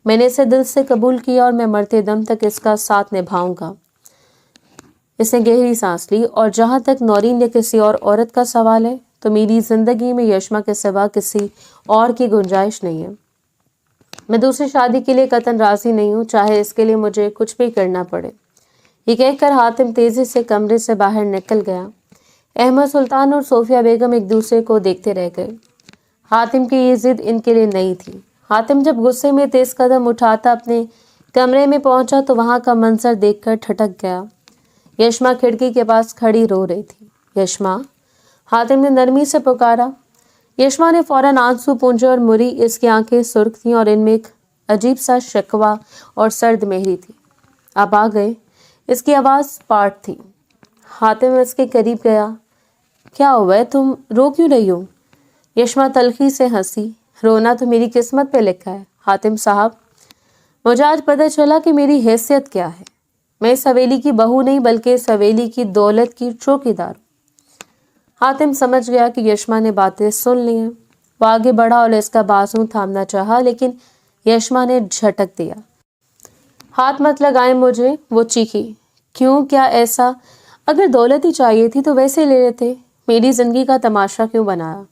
मैंने इसे दिल से कबूल किया और मैं मरते दम तक इसका साथ निभाऊंगा। इसने गहरी सांस ली। और जहाँ तक नौरीन या किसी और औरत का सवाल है, तो मेरी जिंदगी में यशमा के सिवा किसी और की गुंजाइश नहीं है। मैं दूसरी शादी के लिए कतन राजी नहीं हूँ, चाहे इसके लिए मुझे कुछ भी करना पड़े। ये कहकर हातिम तेजी से कमरे से बाहर निकल गया। अहमद सुल्तान और सोफिया बेगम एक दूसरे को देखते रह गए। हातिम की ये जिद इनके लिए नई थी। हातिम जब गुस्से में तेज कदम उठाता अपने कमरे में पहुंचा तो वहां का मंजर देखकर ठटक गया। यशमा खिड़की के पास खड़ी रो रही थी। यशमा, हातिम ने नरमी से पुकारा। यशमा ने फौरन आंसू पूंजे और मुड़ी। इसकी आंखें सुर्ख थीं और इनमें एक अजीब सा शिकवा और सर्द मेहरी थी। आप आ गए? इसकी आवाज़ पाट थी। हातिम इसके करीब गया। क्या हुआ है, तुम रो क्यों रही हो? यशमा तलखी से हंसी। रोना तो मेरी किस्मत पे लिखा है हातिम साहब। मुझे आज पता चला कि मेरी हैसियत क्या है। मैं इस हवेली की बहू नहीं, बल्कि इस हवेली की दौलत की चौकीदार। हातिम समझ गया कि यशमा ने बातें सुन ली हैं। वो आगे बढ़ा और इसका बाजू थामना चाहा, लेकिन यशमा ने झटक दिया। हाथ मत लगाए मुझे, वो चीखी। क्यों, क्या ऐसा? अगर दौलत ही चाहिए थी तो वैसे ले लेते। मेरी जिंदगी का तमाशा क्यों बनाया?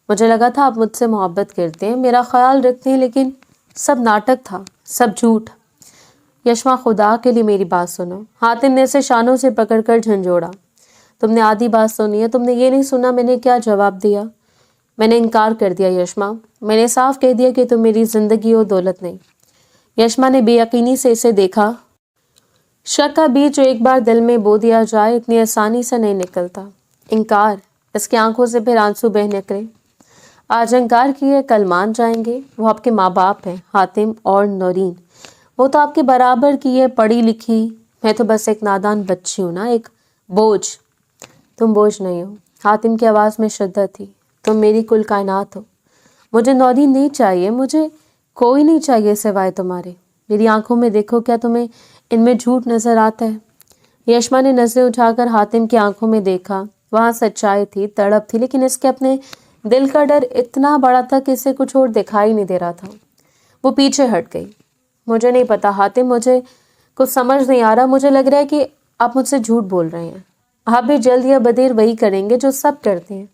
मुझे लगा था आप मुझसे मोहब्बत करते हैं, मेरा ख्याल रखते हैं, लेकिन सब नाटक था, सब झूठ। यशमा, खुदा के लिए मेरी बात सुनो। हातिम ने इसे शानों से पकड़कर झंझोड़ा। तुमने आधी बात सुनी है। तुमने ये नहीं सुना मैंने क्या जवाब दिया। मैंने इनकार कर दिया यशमा। मैंने साफ कह दिया कि तुम मेरी जिंदगी हो, दौलत नहीं। यशमा ने बेयकीनी से इसे देखा। शक का बीज जो एक बार दिल में बो दिया जाए इतनी आसानी से नहीं निकलता। इनकार? इसकी आंखों से फिर आंसू बह निकले। आज इनकार किए, कल मान जाएंगे। वो आपके माँ बाप हैं, हातिम और नौरीन। वो तो आपके बराबर की है, पढ़ी लिखी। मैं तो बस एक नादान बच्ची हूँ ना, एक बोझ। तुम बोझ नहीं हो। हातिम की आवाज़ में शिद्दत थी। तुम मेरी कुल कायनात हो। मुझे नौरीन नहीं चाहिए, मुझे कोई नहीं चाहिए सिवाय तुम्हारे। मेरी आंखों में देखो, क्या तुम्हें इनमें झूठ नजर आता है? यशमा ने नजरें उठाकर हातिम की आंखों में देखा। वहाँ सच्चाई थी, तड़प थी, लेकिन इसके अपने दिल का डर इतना बड़ा था कि इसे कुछ और दिखाई नहीं दे रहा था। वो पीछे हट गई। मुझे नहीं पता हातिम, मुझे कुछ समझ नहीं आ रहा। मुझे लग रहा है कि आप मुझसे झूठ बोल रहे हैं। आप भी जल्द या बदेर वही करेंगे जो सब करते हैं।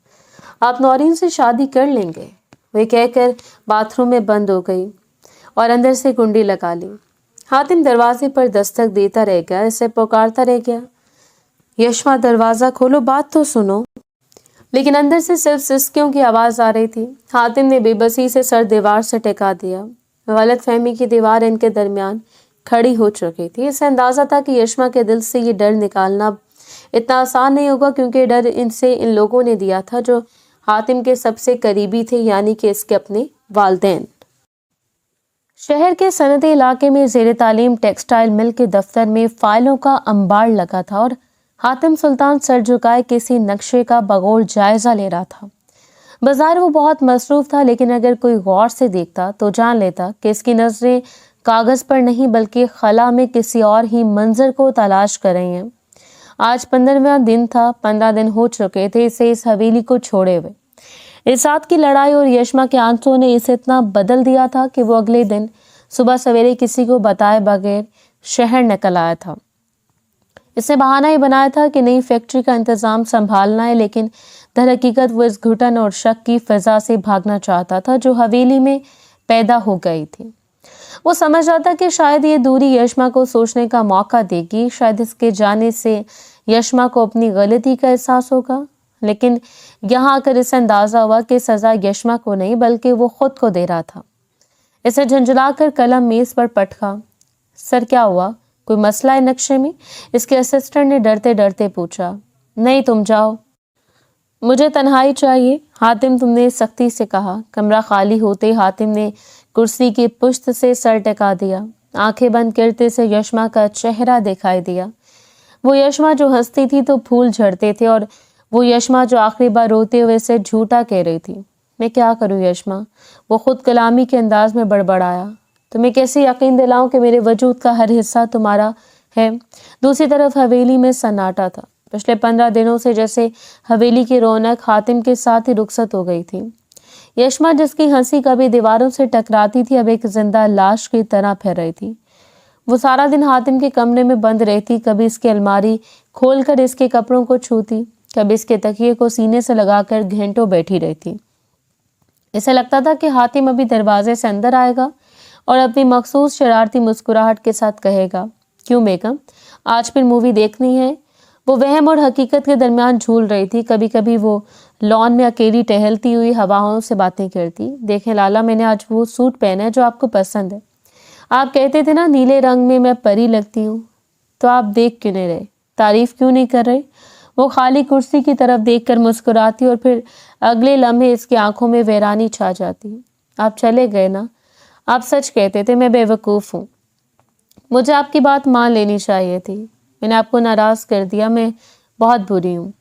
आप नौरीन से शादी कर लेंगे। वह कहकर बाथरूम में बंद हो गई और अंदर से कुंडी लगा ली। हातिम दरवाजे पर दस्तक देता रह गया, इसे पुकारता रह गया। यशमा, दरवाज़ा खोलो, बात तो सुनो। लेकिन अंदर से सिर्फ सिसकियों की आवाज़ आ रही थी। हातिम ने बेबसी से सर दीवार से टिका दिया। गलत फहमी की दीवार इनके दरमियान खड़ी हो चुकी थी। इसे अंदाज़ा था कि यशमा के दिल से ये डर निकालना इतना आसान नहीं होगा, क्योंकि डर इनसे इन लोगों ने दिया था जो हातिम के सबसे करीबी थे, यानी कि इसके अपने वालिदैन। शहर के सनती इलाके में ज़ेर तालीम टेक्सटाइल मिल के दफ्तर में फाइलों का अंबार लगा था और हातिम सुल्तान सर झुकाए किसी नक्शे का बगौर जायजा ले रहा था। बाजार वो बहुत मसरूफ था, लेकिन अगर कोई गौर से देखता तो जान लेता कि इसकी नजरें कागज पर नहीं बल्कि खला में किसी और ही मंजर को तलाश कर रही हैं। आज 15वां दिन था। 15 दिन हो चुके थे इसे इस हवेली को छोड़े हुए। इस रात की लड़ाई और यशमा के आंसुओं ने इसे इतना बदल दिया था कि वो अगले दिन सुबह सवेरे किसी को बताए बगैर शहर निकल आया था। इसने बहाना ही बनाया था कि नई फैक्ट्री का इंतजाम संभालना है, लेकिन در حقیقت وہ اس گھٹن اور شک کی فضا سے بھاگنا چاہتا تھا جو حویلی میں پیدا ہو گئی تھی۔ وہ سمجھ رہا تھا کہ شاید یہ دوری یشما کو سوچنے کا موقع دے گی، شاید اس کے جانے سے یشما کو اپنی غلطی کا احساس ہوگا، لیکن یہاں آ کر اسے اندازہ ہوا کہ سزا یشما کو نہیں بلکہ وہ خود کو دے رہا تھا۔ اسے جھنجھلا کر قلم میز پر پٹکا۔ سر کیا ہوا؟ کوئی مسئلہ ہے نقشے میں؟ اس کے اسسٹنٹ نے ڈرتے ڈرتے پوچھا۔ نہیں، تم جاؤ، مجھے تنہائی چاہیے، حاتم تم نے سختی سے کہا۔ کمرہ خالی ہوتے حاتم نے کرسی کی پشت سے سر ٹکا دیا۔ آنکھیں بند کرتے سے یشما کا چہرہ دکھائی دیا، وہ یشما جو ہنستی تھی تو پھول جھڑتے تھے، اور وہ یشما جو آخری بار روتے ہوئے سے جھوٹا کہہ رہی تھی۔ میں کیا کروں یشما؟ وہ خود کلامی کے انداز میں بڑبڑایا۔ تمہیں کیسے یقین دلاؤں کہ میرے وجود کا ہر حصہ تمہارا ہے؟ دوسری طرف حویلی میں سناٹا تھا۔ پچھلے 15 دنوں سے جیسے حویلی کی رونق حاتم کے ساتھ ہی رخصت ہو گئی تھی۔ یشما جس کی ہنسی کبھی دیواروں سے ٹکراتی تھی اب ایک زندہ لاش کی طرح پھر رہی تھی۔ وہ سارا دن حاتم کے کمرے میں بند رہتی، کبھی اس کی الماری کھول کر اس کے کپڑوں کو چھوتی، کبھی اس کے تکیے کو سینے سے لگا کر گھنٹوں بیٹھی رہتی۔ اسے لگتا تھا کہ حاتم ابھی دروازے سے اندر آئے گا اور اپنی مخصوص شرارتی مسکراہٹ کے ساتھ کہے گا، کیوں بیگم، آج پھر مووی دیکھنی ہے؟ وہ وہم اور حقیقت کے درمیان جھول رہی تھی۔ کبھی کبھی وہ لان میں اکیلی ٹہلتی ہوئی ہواؤں سے باتیں کرتی۔ دیکھیں لالا، میں نے آج وہ سوٹ پہنا ہے جو آپ کو پسند ہے۔ آپ کہتے تھے نا نیلے رنگ میں پری لگتی ہوں، تو آپ دیکھ کیوں نہیں رہے؟ تعریف کیوں نہیں کر رہے؟ وہ خالی کرسی کی طرف دیکھ کر مسکراتی اور پھر اگلے لمحے اس کی آنکھوں میں ویرانی چھا جاتی۔ آپ چلے گئے نا؟ آپ سچ کہتے تھے، میں بے وقوف ہوں، مجھے آپ کی بات مان لینی چاہیے تھی، میں نے آپ کو ناراض کر دیا، میں بہت بری ہوں۔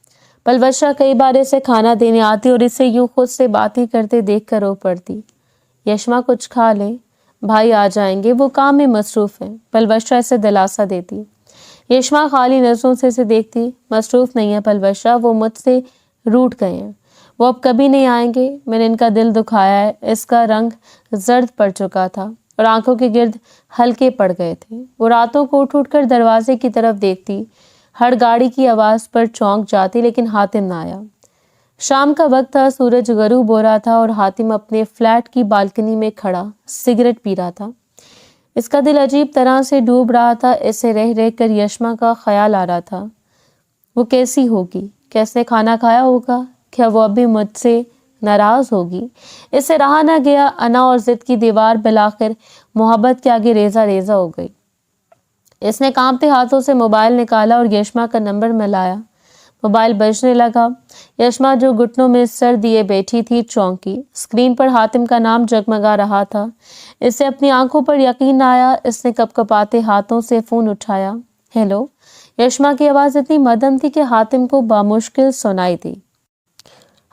پلوشہ کئی بار اسے کھانا دینے آتی اور اسے یوں خود سے باتیں کرتے دیکھ کر رو پڑتی۔ یشما کچھ کھا لیں، بھائی آ جائیں گے، وہ کام میں مصروف ہیں، پلوشہ اسے دلاسا دیتی۔ یشما خالی نظروں سے اسے دیکھتی۔ مصروف نہیں ہے پلوشہ، وہ مجھ سے روٹھ گئے ہیں، وہ اب کبھی نہیں آئیں گے، میں نے ان کا دل دکھایا ہے۔ اس کا رنگ زرد پڑ چکا تھا اور آنکھوں کے گرد ہلکے پڑ گئے تھے۔ وہ راتوں کو اٹھ اٹھ کر دروازے کی طرف دیکھتی، ہر گاڑی کی آواز پر چونک جاتی، لیکن حاتم نہ آیا۔ شام کا وقت تھا، سورج غروب ہو رہا تھا اور حاتم اپنے فلیٹ کی بالکنی میں کھڑا سگریٹ پی رہا تھا۔ اس کا دل عجیب طرح سے ڈوب رہا تھا، اسے رہ رہ کر یشما کا خیال آ رہا تھا۔ وہ کیسی ہوگی؟ کیسے کھانا کھایا ہوگا؟ کیا وہ ابھی مجھ سے ناراض ہوگی؟ اس سے رہا نہ گیا، انا اور ضد کی دیوار بلاخر محبت کے آگے ریزہ ریزہ ہو گئی۔ اس نے کانپتے ہاتھوں سے موبائل نکالا اور یشما کا نمبر ملایا۔ موبائل بجنے لگا۔ یشما جو گھٹنوں میں سر دیے بیٹھی تھی چونکی۔ اسکرین پر حاتم کا نام جگمگا رہا تھا۔ اسے اپنی آنکھوں پر یقین نہ آیا۔ اس نے کپکپاتے ہاتھوں سے فون اٹھایا۔ ہیلو؟ یشما کی آواز اتنی مدھم تھی کہ حاتم کو بامشکل سنائی دی۔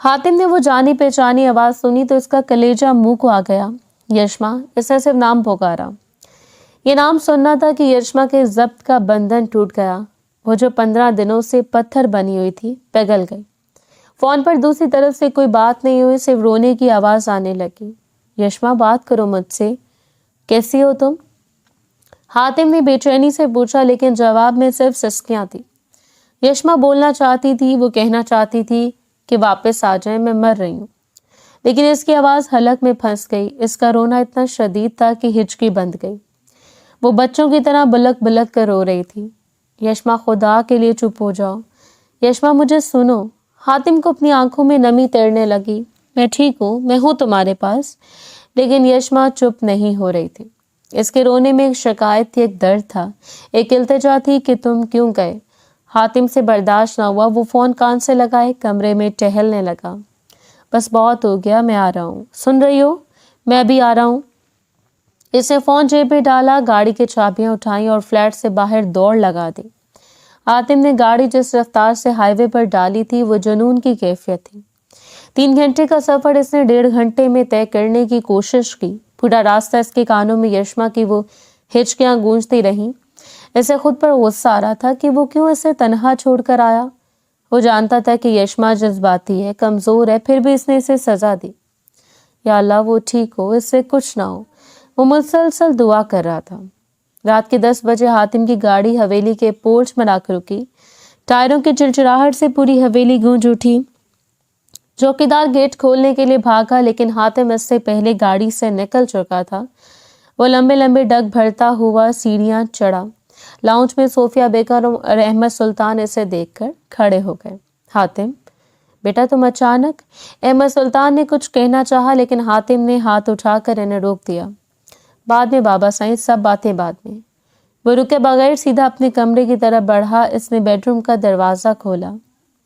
حاتم نے وہ جانی پہچانی آواز سنی تو اس کا کلیجہ منہ کو آ گیا۔ یشما، اس نے صرف نام پکارا۔ یہ نام سننا تھا کہ یشما کے ضبط کا بندھن ٹوٹ گیا۔ وہ جو 15 دنوں سے پتھر بنی ہوئی تھی پگھل گئی۔ فون پر دوسری طرف سے کوئی بات نہیں ہوئی، صرف رونے کی آواز آنے لگی۔ یشما، بات کرو مجھ سے، کیسی ہو تم؟ حاتم نے بے چینی سے پوچھا، لیکن جواب میں صرف سسکیاں تھی۔ یشما بولنا چاہتی تھی، وہ کہنا چاہتی تھی کہ واپس آ جائیں، میں مر رہی ہوں، لیکن اس کی آواز حلق میں پھنس گئی۔ اس کا رونا اتنا شدید تھا کہ ہچکی بند گئی۔ وہ بچوں کی طرح بلک بلک کر رو رہی تھی۔ یشما، خدا کے لیے چپ ہو جاؤ۔ یشما، مجھے سنو۔ حاتم کو اپنی آنکھوں میں نمی تیرنے لگی۔ میں ٹھیک ہوں، میں ہوں تمہارے پاس، لیکن یشما چپ نہیں ہو رہی تھی۔ اس کے رونے میں ایک شکایت تھی، ایک درد تھا، ایک التجا تھی کہ تم کیوں گئے۔ حاتم سے برداشت نہ ہوا، وہ فون کان سے لگائے کمرے میں ٹہلنے لگا۔ بس بہت ہو گیا، میں آ رہا ہوں، سن رہی ہو؟ میں ابھی آ رہا ہوں۔ اس نے فون جیب میں ڈالا، گاڑی کی چابیاں اٹھائیں اور فلیٹ سے باہر دوڑ لگا دی۔ حاتم نے گاڑی جس رفتار سے ہائی وے پر ڈالی تھی وہ جنون کی کیفیت تھی۔ 3 گھنٹے کا سفر اس نے 1.5 گھنٹے میں طے کرنے کی کوشش کی۔ پورا راستہ اس کے کانوں میں یشما کی وہ ہچکیاں گونجتی رہیں۔ اسے خود پر غصہ آ رہا تھا کہ وہ کیوں اسے تنہا چھوڑ کر آیا۔ وہ جانتا تھا کہ یشما جذباتی ہے، کمزور ہے، پھر بھی اس نے اسے سزا دی۔ یا اللہ، وہ ٹھیک ہو، اس سے کچھ نہ ہو، وہ مسلسل دعا کر رہا تھا۔ رات کے 10 بجے حاتم کی گاڑی حویلی کے پورچ میں آ کر رکی۔ ٹائروں کی چرچراہٹ سے پوری حویلی گونج اٹھی۔ चौकीदार गेट खोलने के लिए भागा, लेकिन हातिम इससे पहले गाड़ी से निकल चुका था। वो लंबे लंबे डग भरता हुआ सीढ़ियां चढ़ा। लाउंज में सोफिया बेगम और अहमद सुल्तान इसे देखकर खड़े हो गए। हातिम, बेटा तुम अचानक? अहमद सुल्तान ने कुछ कहना चाहा, लेकिन हातिम ने हाथ उठाकर इन्हें रोक दिया। बाद में बाबा साईं, सब बातें बाद में। वो रुके बगैर सीधा अपने कमरे की तरफ बढ़ा। इसने बेडरूम का दरवाजा खोला।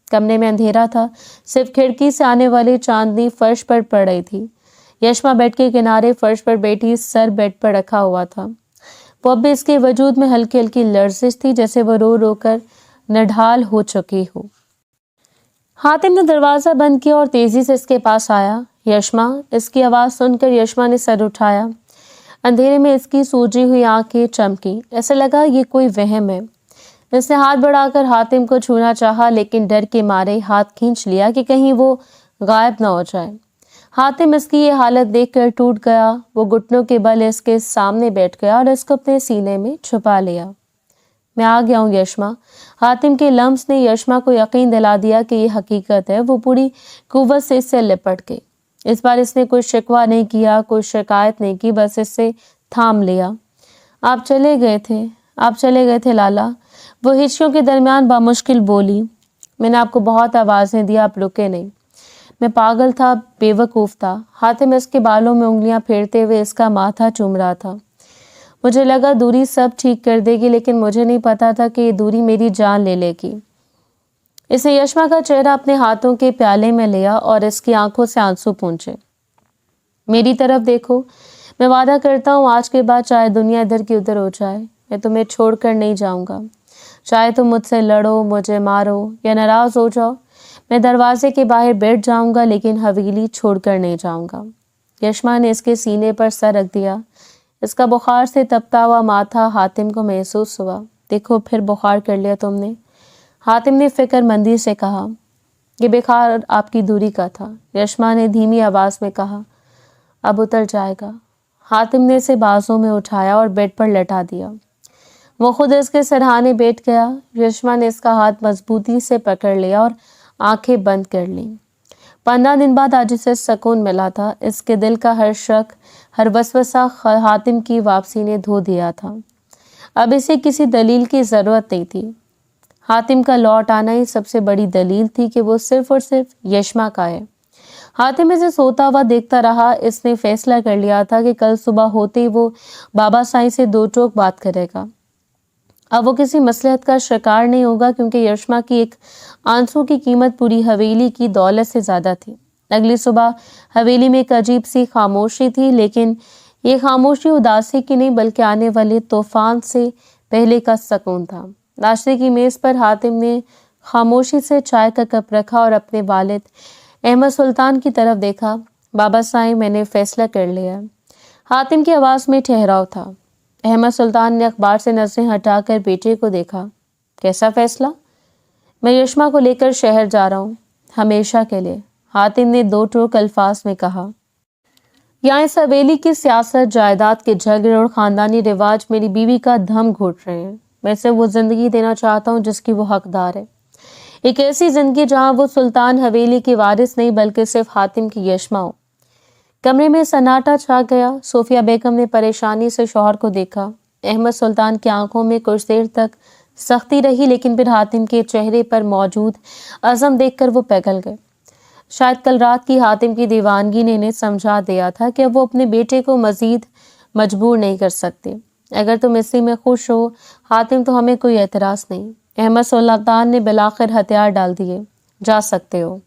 कमरे में अंधेरा था, सिर्फ खिड़की से आने वाली चांदनी फर्श पर पड़ रही थी। यशमा बेड के किनारे फर्श पर बैठी, सर बेड पर रखा हुआ था। वो अब भी इसके वजूद में हल्की हल्की लर्जिश थी, जैसे वो रो रो कर नढाल हो चुकी हो। हातिम ने दरवाजा बंद किया और तेजी से इसके पास आया। यशमा, इसकी आवाज सुनकर यशमा ने सर उठाया। अंधेरे में इसकी सूजी हुई आंखें चमकी। ऐसा लगा ये कोई वहम है। इसने हाथ बढ़ाकर हातिम को छूना चाहा, लेकिन डर के मारे हाथ खींच लिया कि कहीं वो गायब न हो जाए। हातिम इसकी ये हालत देखकर टूट गया। वो घुटनों के बल इसके सामने बैठ गया और इसको अपने सीने में छुपा लिया। मैं आ गया हूँ यशमा। हातिम के लम्स ने यशमा को यकीन दिला दिया कि ये हकीकत है। वो पूरी कुव्वत से इससे लिपट गई। इस बार इसने कोई शिकवा नहीं किया, कोई शिकायत नहीं की, बस इससे थाम लिया। आप चले गए थे लाला। वो हिचकियों के दरमियान बामुश्किल बोली। मैंने आपको बहुत आवाजें दी, आप रुके नहीं। मैं पागल था, बेवकूफ था। हातिम इसके बालों में उंगलियां फेरते हुए इसका माथा चूम रहा था। मुझे लगा दूरी सब ठीक कर देगी, लेकिन मुझे नहीं पता था कि ये दूरी मेरी जान ले लेगी। इसने यशमा का चेहरा अपने हाथों के प्याले में लिया और इसकी आंखों से आंसू पूंछे। मेरी तरफ देखो, मैं वादा करता हूँ आज के बाद चाहे दुनिया इधर की उधर हो जाए, मैं तुम्हें छोड़कर नहीं जाऊंगा। चाहे तुम मुझसे लड़ो, मुझे मारो या नाराज हो जाओ, मैं दरवाजे के बाहर बैठ जाऊंगा, लेकिन हवेली छोड़कर नहीं जाऊंगा। यशमा ने इसके सीने पर सर रख दिया। इसका बुखार से तपता हुआ माथा हातिम को महसूस हुआ। देखो, फिर बुखार कर लिया तुमने। हातिम ने फिक्रमंदी से कहा। ये बुखार आपकी दूरी का था, यशमा ने धीमी आवाज में कहा। अब उतर जाएगा। हातिम ने इसे बाजों में उठाया और बेड पर लटा दिया। वो खुद इसके सरहाने बैठ गया। यशमा ने इसका हाथ मजबूती से पकड़ लिया और आंखें बंद कर ली। 15 दिन बाद आज इसे सुकून मिला था। इसके दिल का हर शक, हर वसवसा हातिम की वापसी ने धो दिया था। अब इसे किसी दलील की जरूरत नहीं थी। हातिम का लौट आना ही सबसे बड़ी दलील थी कि वो सिर्फ और सिर्फ यशमा का है। हातिम इसे सोता हुआ देखता रहा। इसने फैसला कर लिया था कि कल सुबह होते ही वो बाबा साईं से दो टोक बात करेगा। अब वो किसी मसलहत का शिकार नहीं होगा, क्योंकि यशमा की एक आंसू की कीमत पूरी हवेली की दौलत से ज्यादा थी। अगली सुबह हवेली में एक अजीब सी खामोशी थी, लेकिन ये खामोशी उदासी की नहीं, बल्कि आने वाले तूफान से पहले का सुकून था। नाश्ते की मेज पर हातिम ने खामोशी से चाय का कप रखा और अपने वालिद अहमद सुल्तान की तरफ देखा। बाबा साईं, मैंने फैसला कर लिया। हातिम की आवाज में ठहराव था। अहमद सुल्तान ने अखबार से नजरें हटाकर बेटे को देखा। कैसा फैसला? मैं यशमा को लेकर शहर जा रहा हूँ, हमेशा के लिए, हातिम ने दो टोक अल्फाज में कहा। यहाँ इस हवेली की सियासत, जायदाद के झगड़े और खानदानी रिवाज मेरी बीवी का दम घोट रहे हैं। मैं इसे वो जिंदगी देना चाहता हूँ जिसकी वो हकदार है। एक ऐसी जिंदगी जहाँ वो सुल्तान हवेली की वारिस नहीं, बल्कि सिर्फ हातिम की यशमा हो। कमरे में सन्नाटा छा गया। सोफिया बेगम ने परेशानी से शौहर को देखा। अहमद सुल्तान की आंखों में कुछ देर तक सख्ती रही, लेकिन फिर हातिम के चेहरे पर मौजूद अज़म देखकर वो पिघल गए। शायद कल रात की हातिम की दीवानगी ने इन्हें समझा दिया था कि अब वो अपने बेटे को मजीद मजबूर नहीं कर सकते। अगर तुम इसी में खुश हो हातिम, तो हमें कोई एतराज नहीं। अहमद सुल्तान ने बिलाखिर हथियार डाल दिए। जा सकते हो।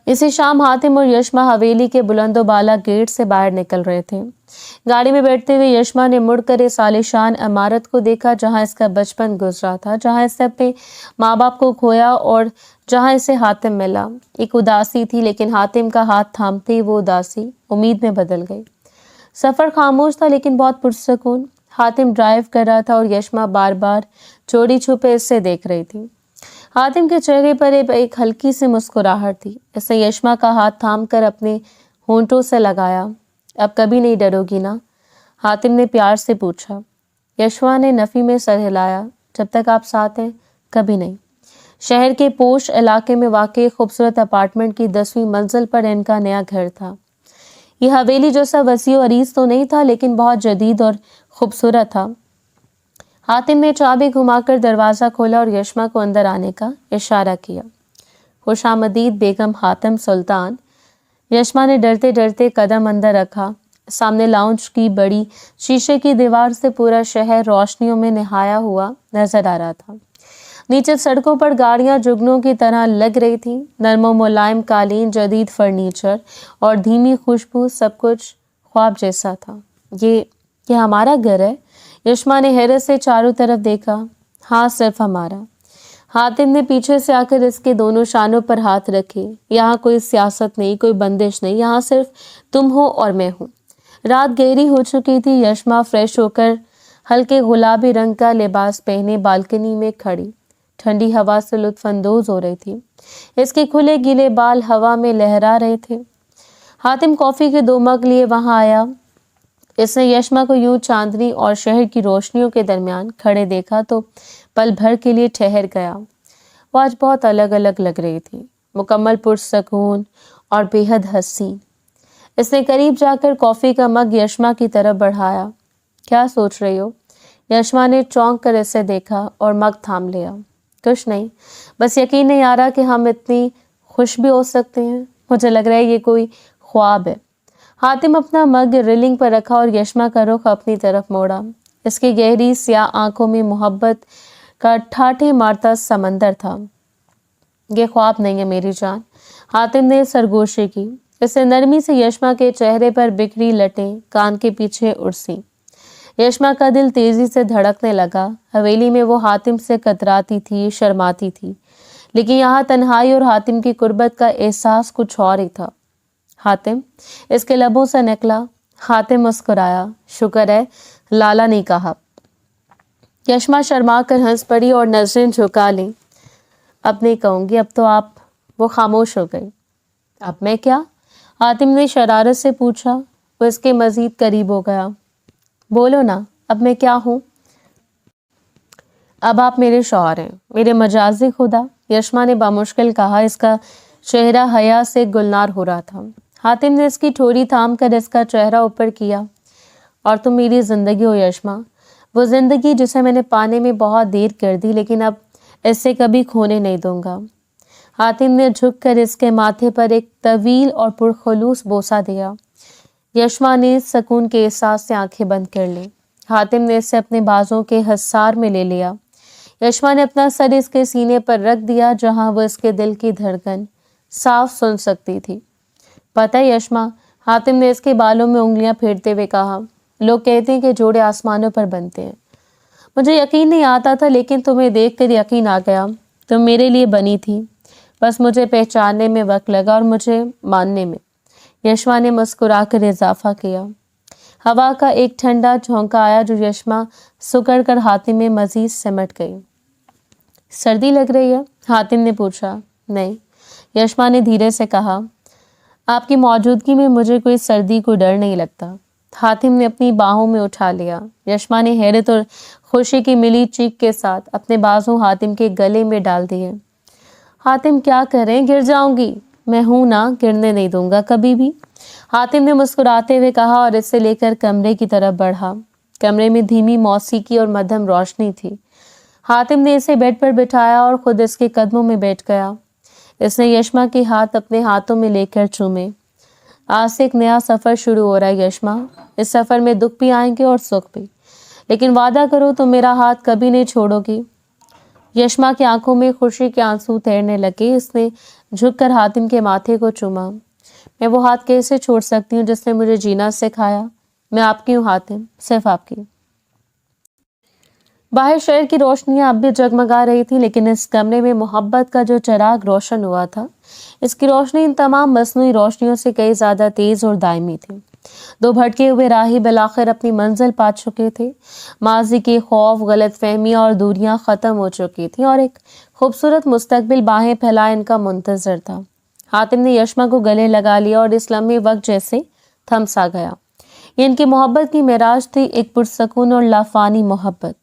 इसी शाम हातिम और यशमा हवेली के बुलंदो बाला गेट से बाहर निकल रहे थे। गाड़ी में बैठते हुए यशमा ने मुड़कर इस आलीशान इमारत को देखा जहां इसका बचपन गुजरा था, जहां इसने अपने माँ बाप को खोया और जहां इसे हातिम मिला। एक उदासी थी, लेकिन हातिम का हाथ थामते ही वो उदासी उम्मीद में बदल गई। सफर खामोश था, लेकिन बहुत पुरसकून। हातिम ड्राइव कर रहा था और यशमा बार बार चोरी छुपे इससे देख रही थी। हातिम के चेहरे पर एक हल्की सी मुस्कुराहट थी। इसने यशमा का हाथ थामकर अपने होंठों से लगाया। अब कभी नहीं डरोगी ना? हातिम ने प्यार से पूछा। यशमा ने नफी में सर हिलाया। जब तक आप साथ हैं, कभी नहीं। शहर के पोश इलाके में वाक़ई खूबसूरत अपार्टमेंट की 10वीं मंजिल पर इनका नया घर था। ये हवेली जैसा वसी और अरीज तो नहीं था, लेकिन बहुत जदीद और खूबसूरत था। हातिम ने चाबी घुमाकर दरवाज़ा खोला और यशमा को अंदर आने का इशारा किया। खुशामदीद बेगम हातिम सुल्तान। यशमा ने डरते डरते कदम अंदर रखा। सामने लाउंज की बड़ी शीशे की दीवार से पूरा शहर रोशनियों में नहाया हुआ नजर आ रहा था। नीचे सड़कों पर गाड़ियां जुगनों की तरह लग रही थीं। नरम मुलायम कालीन, जदीद फर्नीचर और धीमी खुशबू, सब कुछ ख्वाब जैसा था। ये हमारा घर है? यशमा ने हैरत से चारों तरफ देखा। हाँ, सिर्फ हमारा। हातिम ने पीछे से आकर इसके दोनों शानों पर हाथ रखे। यहाँ कोई सियासत नहीं, कोई बंदिश नहीं, यहाँ सिर्फ तुम हो और मैं हूँ। रात गहरी हो चुकी थी। यशमा फ्रेश होकर हल्के गुलाबी रंग का लिबास पहने बालकनी में खड़ी ठंडी हवा से लुत्फानंदोज हो रही थी। इसके खुले गीले बाल हवा में लहरा रहे थे। हातिम कॉफी के 2 मग लिए वहां आया। इसने यशमा को यूं चांदनी और शहर की रोशनियों के दरमियान खड़े देखा तो पल भर के लिए ठहर गया। वो आज बहुत अलग अलग लग रही थी, मुकम्मल पुरसकून और बेहद हसीन। इसने करीब जाकर कॉफी का मग यशमा की तरफ बढ़ाया। क्या सोच रही हो? यशमा ने चौंक कर इसे देखा और मग थाम लिया। कुछ नहीं, बस यकीन नहीं आ रहा कि हम इतनी खुश भी हो सकते हैं। मुझे लग रहा है ये कोई ख्वाब है। हातिम अपना मग रेलिंग पर रखा और यशमा का रुख अपनी तरफ मोड़ा। इसकी गहरी स्याह आंखों में मोहब्बत का ठाठे मारता समंदर था। ये ख्वाब नहीं है मेरी जान। हातिम ने सरगोशी की। इससे नरमी से यशमा के चेहरे पर बिखरी लटें कान के पीछे उड़सी। यशमा का दिल तेजी से धड़कने लगा। हवेली में वो हातिम से कतराती थी, शर्माती थी, लेकिन यहाँ तन्हाई और हातिम की कुर्बत का एहसास कुछ और ही था। हातिम, इसके लबों से निकला। हातिम मुस्कुराया। शुक्र है लाला नहीं कहा। यशमा शर्मा कर हंस पड़ी और नजरें झुका ली। अब नहीं कहूंगी, अब तो आप। वो खामोश हो गई। अब मैं क्या? हातिम ने शरारत से पूछा। वो इसके मजीद करीब हो गया। बोलो ना, अब मैं क्या हूं? अब आप मेरे शौहर हैं, मेरे मजाजी खुदा। यशमा ने बामुश्किल कहा। इसका चेहरा हया से गुलनार हो रहा था। हातिम ने इसकी ठोड़ी थाम कर इसका चेहरा ऊपर किया। और तुम मेरी जिंदगी हो यशमा, वो जिंदगी जिसे मैंने पाने में बहुत देर कर दी, लेकिन अब इससे कभी खोने नहीं दूंगा। हातिम ने झुककर इसके माथे पर एक तवील और पुरखलूस बोसा दिया। यशमा ने सुकून के एहसास से आंखें बंद कर ली। हातिम ने इसे अपने बाजों के हसार में ले लिया। यशमा ने अपना सर इसके सीने पर रख दिया, जहां वो इसके दिल की धड़कन साफ सुन सकती थी। पता है यशमा, हातिम ने इसके बालों में उंगलियां फेरते हुए कहा, लोग कहते हैं कि जोड़े आसमानों पर बनते हैं। मुझे यकीन नहीं आता था, लेकिन तुम्हें देखकर यकीन आ गया। तुम मेरे लिए बनी थी। बस मुझे पहचानने में वक्त लगा और मुझे मानने में। यशमा ने मुस्कुराकर इजाफा किया। हवा का एक ठंडा झोंका आया जो यशमा सुकड़ कर हातिम में मजीद सिमट गई। सर्दी लग रही है? हातिम ने पूछा। नहीं, यशमा ने धीरे से कहा। आपकी मौजूदगी में मुझे कोई सर्दी को डर नहीं लगता। हातिम ने अपनी बाहों में उठा लिया। यशमा ने हैरत और खुशी की मिली चीख के साथ अपने बाजू हातिम के गले में डाल दिए। हातिम क्या करें, गिर जाऊंगी। मैं हूं ना, गिरने नहीं दूंगा कभी भी। हातिम ने मुस्कुराते हुए कहा और इसे लेकर कमरे की तरफ बढ़ा। कमरे में धीमी मौसीकी और मध्यम रोशनी थी। हातिम ने इसे बेड पर बिठाया और खुद इसके कदमों में बैठ गया। इसने यशमा के हाथ अपने हाथों में लेकर चूमे। आज से एक नया सफर शुरू हो रहा है यशमा। इस सफर में दुख भी आएंगे और सुख भी, लेकिन वादा करो तुम मेरा हाथ कभी नहीं छोड़ोगी। यशमा की आंखों में खुशी के आंसू तैरने लगे। इसने झुककर हातिम के माथे को चूमा। मैं वो हाथ कैसे छोड़ सकती हूँ जिसने मुझे जीना सिखाया। मैं आपकी हूँ हातिम, सिर्फ आपकी। बाहर शहर की रोशनियां अब भी जगमगा रही थी, लेकिन इस कमरे में मोहब्बत का जो चिराग रोशन हुआ था, इसकी रोशनी इन तमाम मसनूई रोशनियों से कई ज्यादा तेज और दायमी थी। 2 भटके हुए राही बिलाखिर अपनी मंजिल पा चुके थे। माजी के खौफ, गलतफहमियां और दूरियां खत्म हो चुकी थी और एक खूबसूरत मुस्तकबिल बाहें फैलाए इनका मुंतजर था। हातिम ने यशमा को गले लगा लिया और इस लम्हे वक्त जैसे थम सा गया। ये इनकी मोहब्बत की मेराज थी, एक पुरसकून और लाफानी मोहब्बत।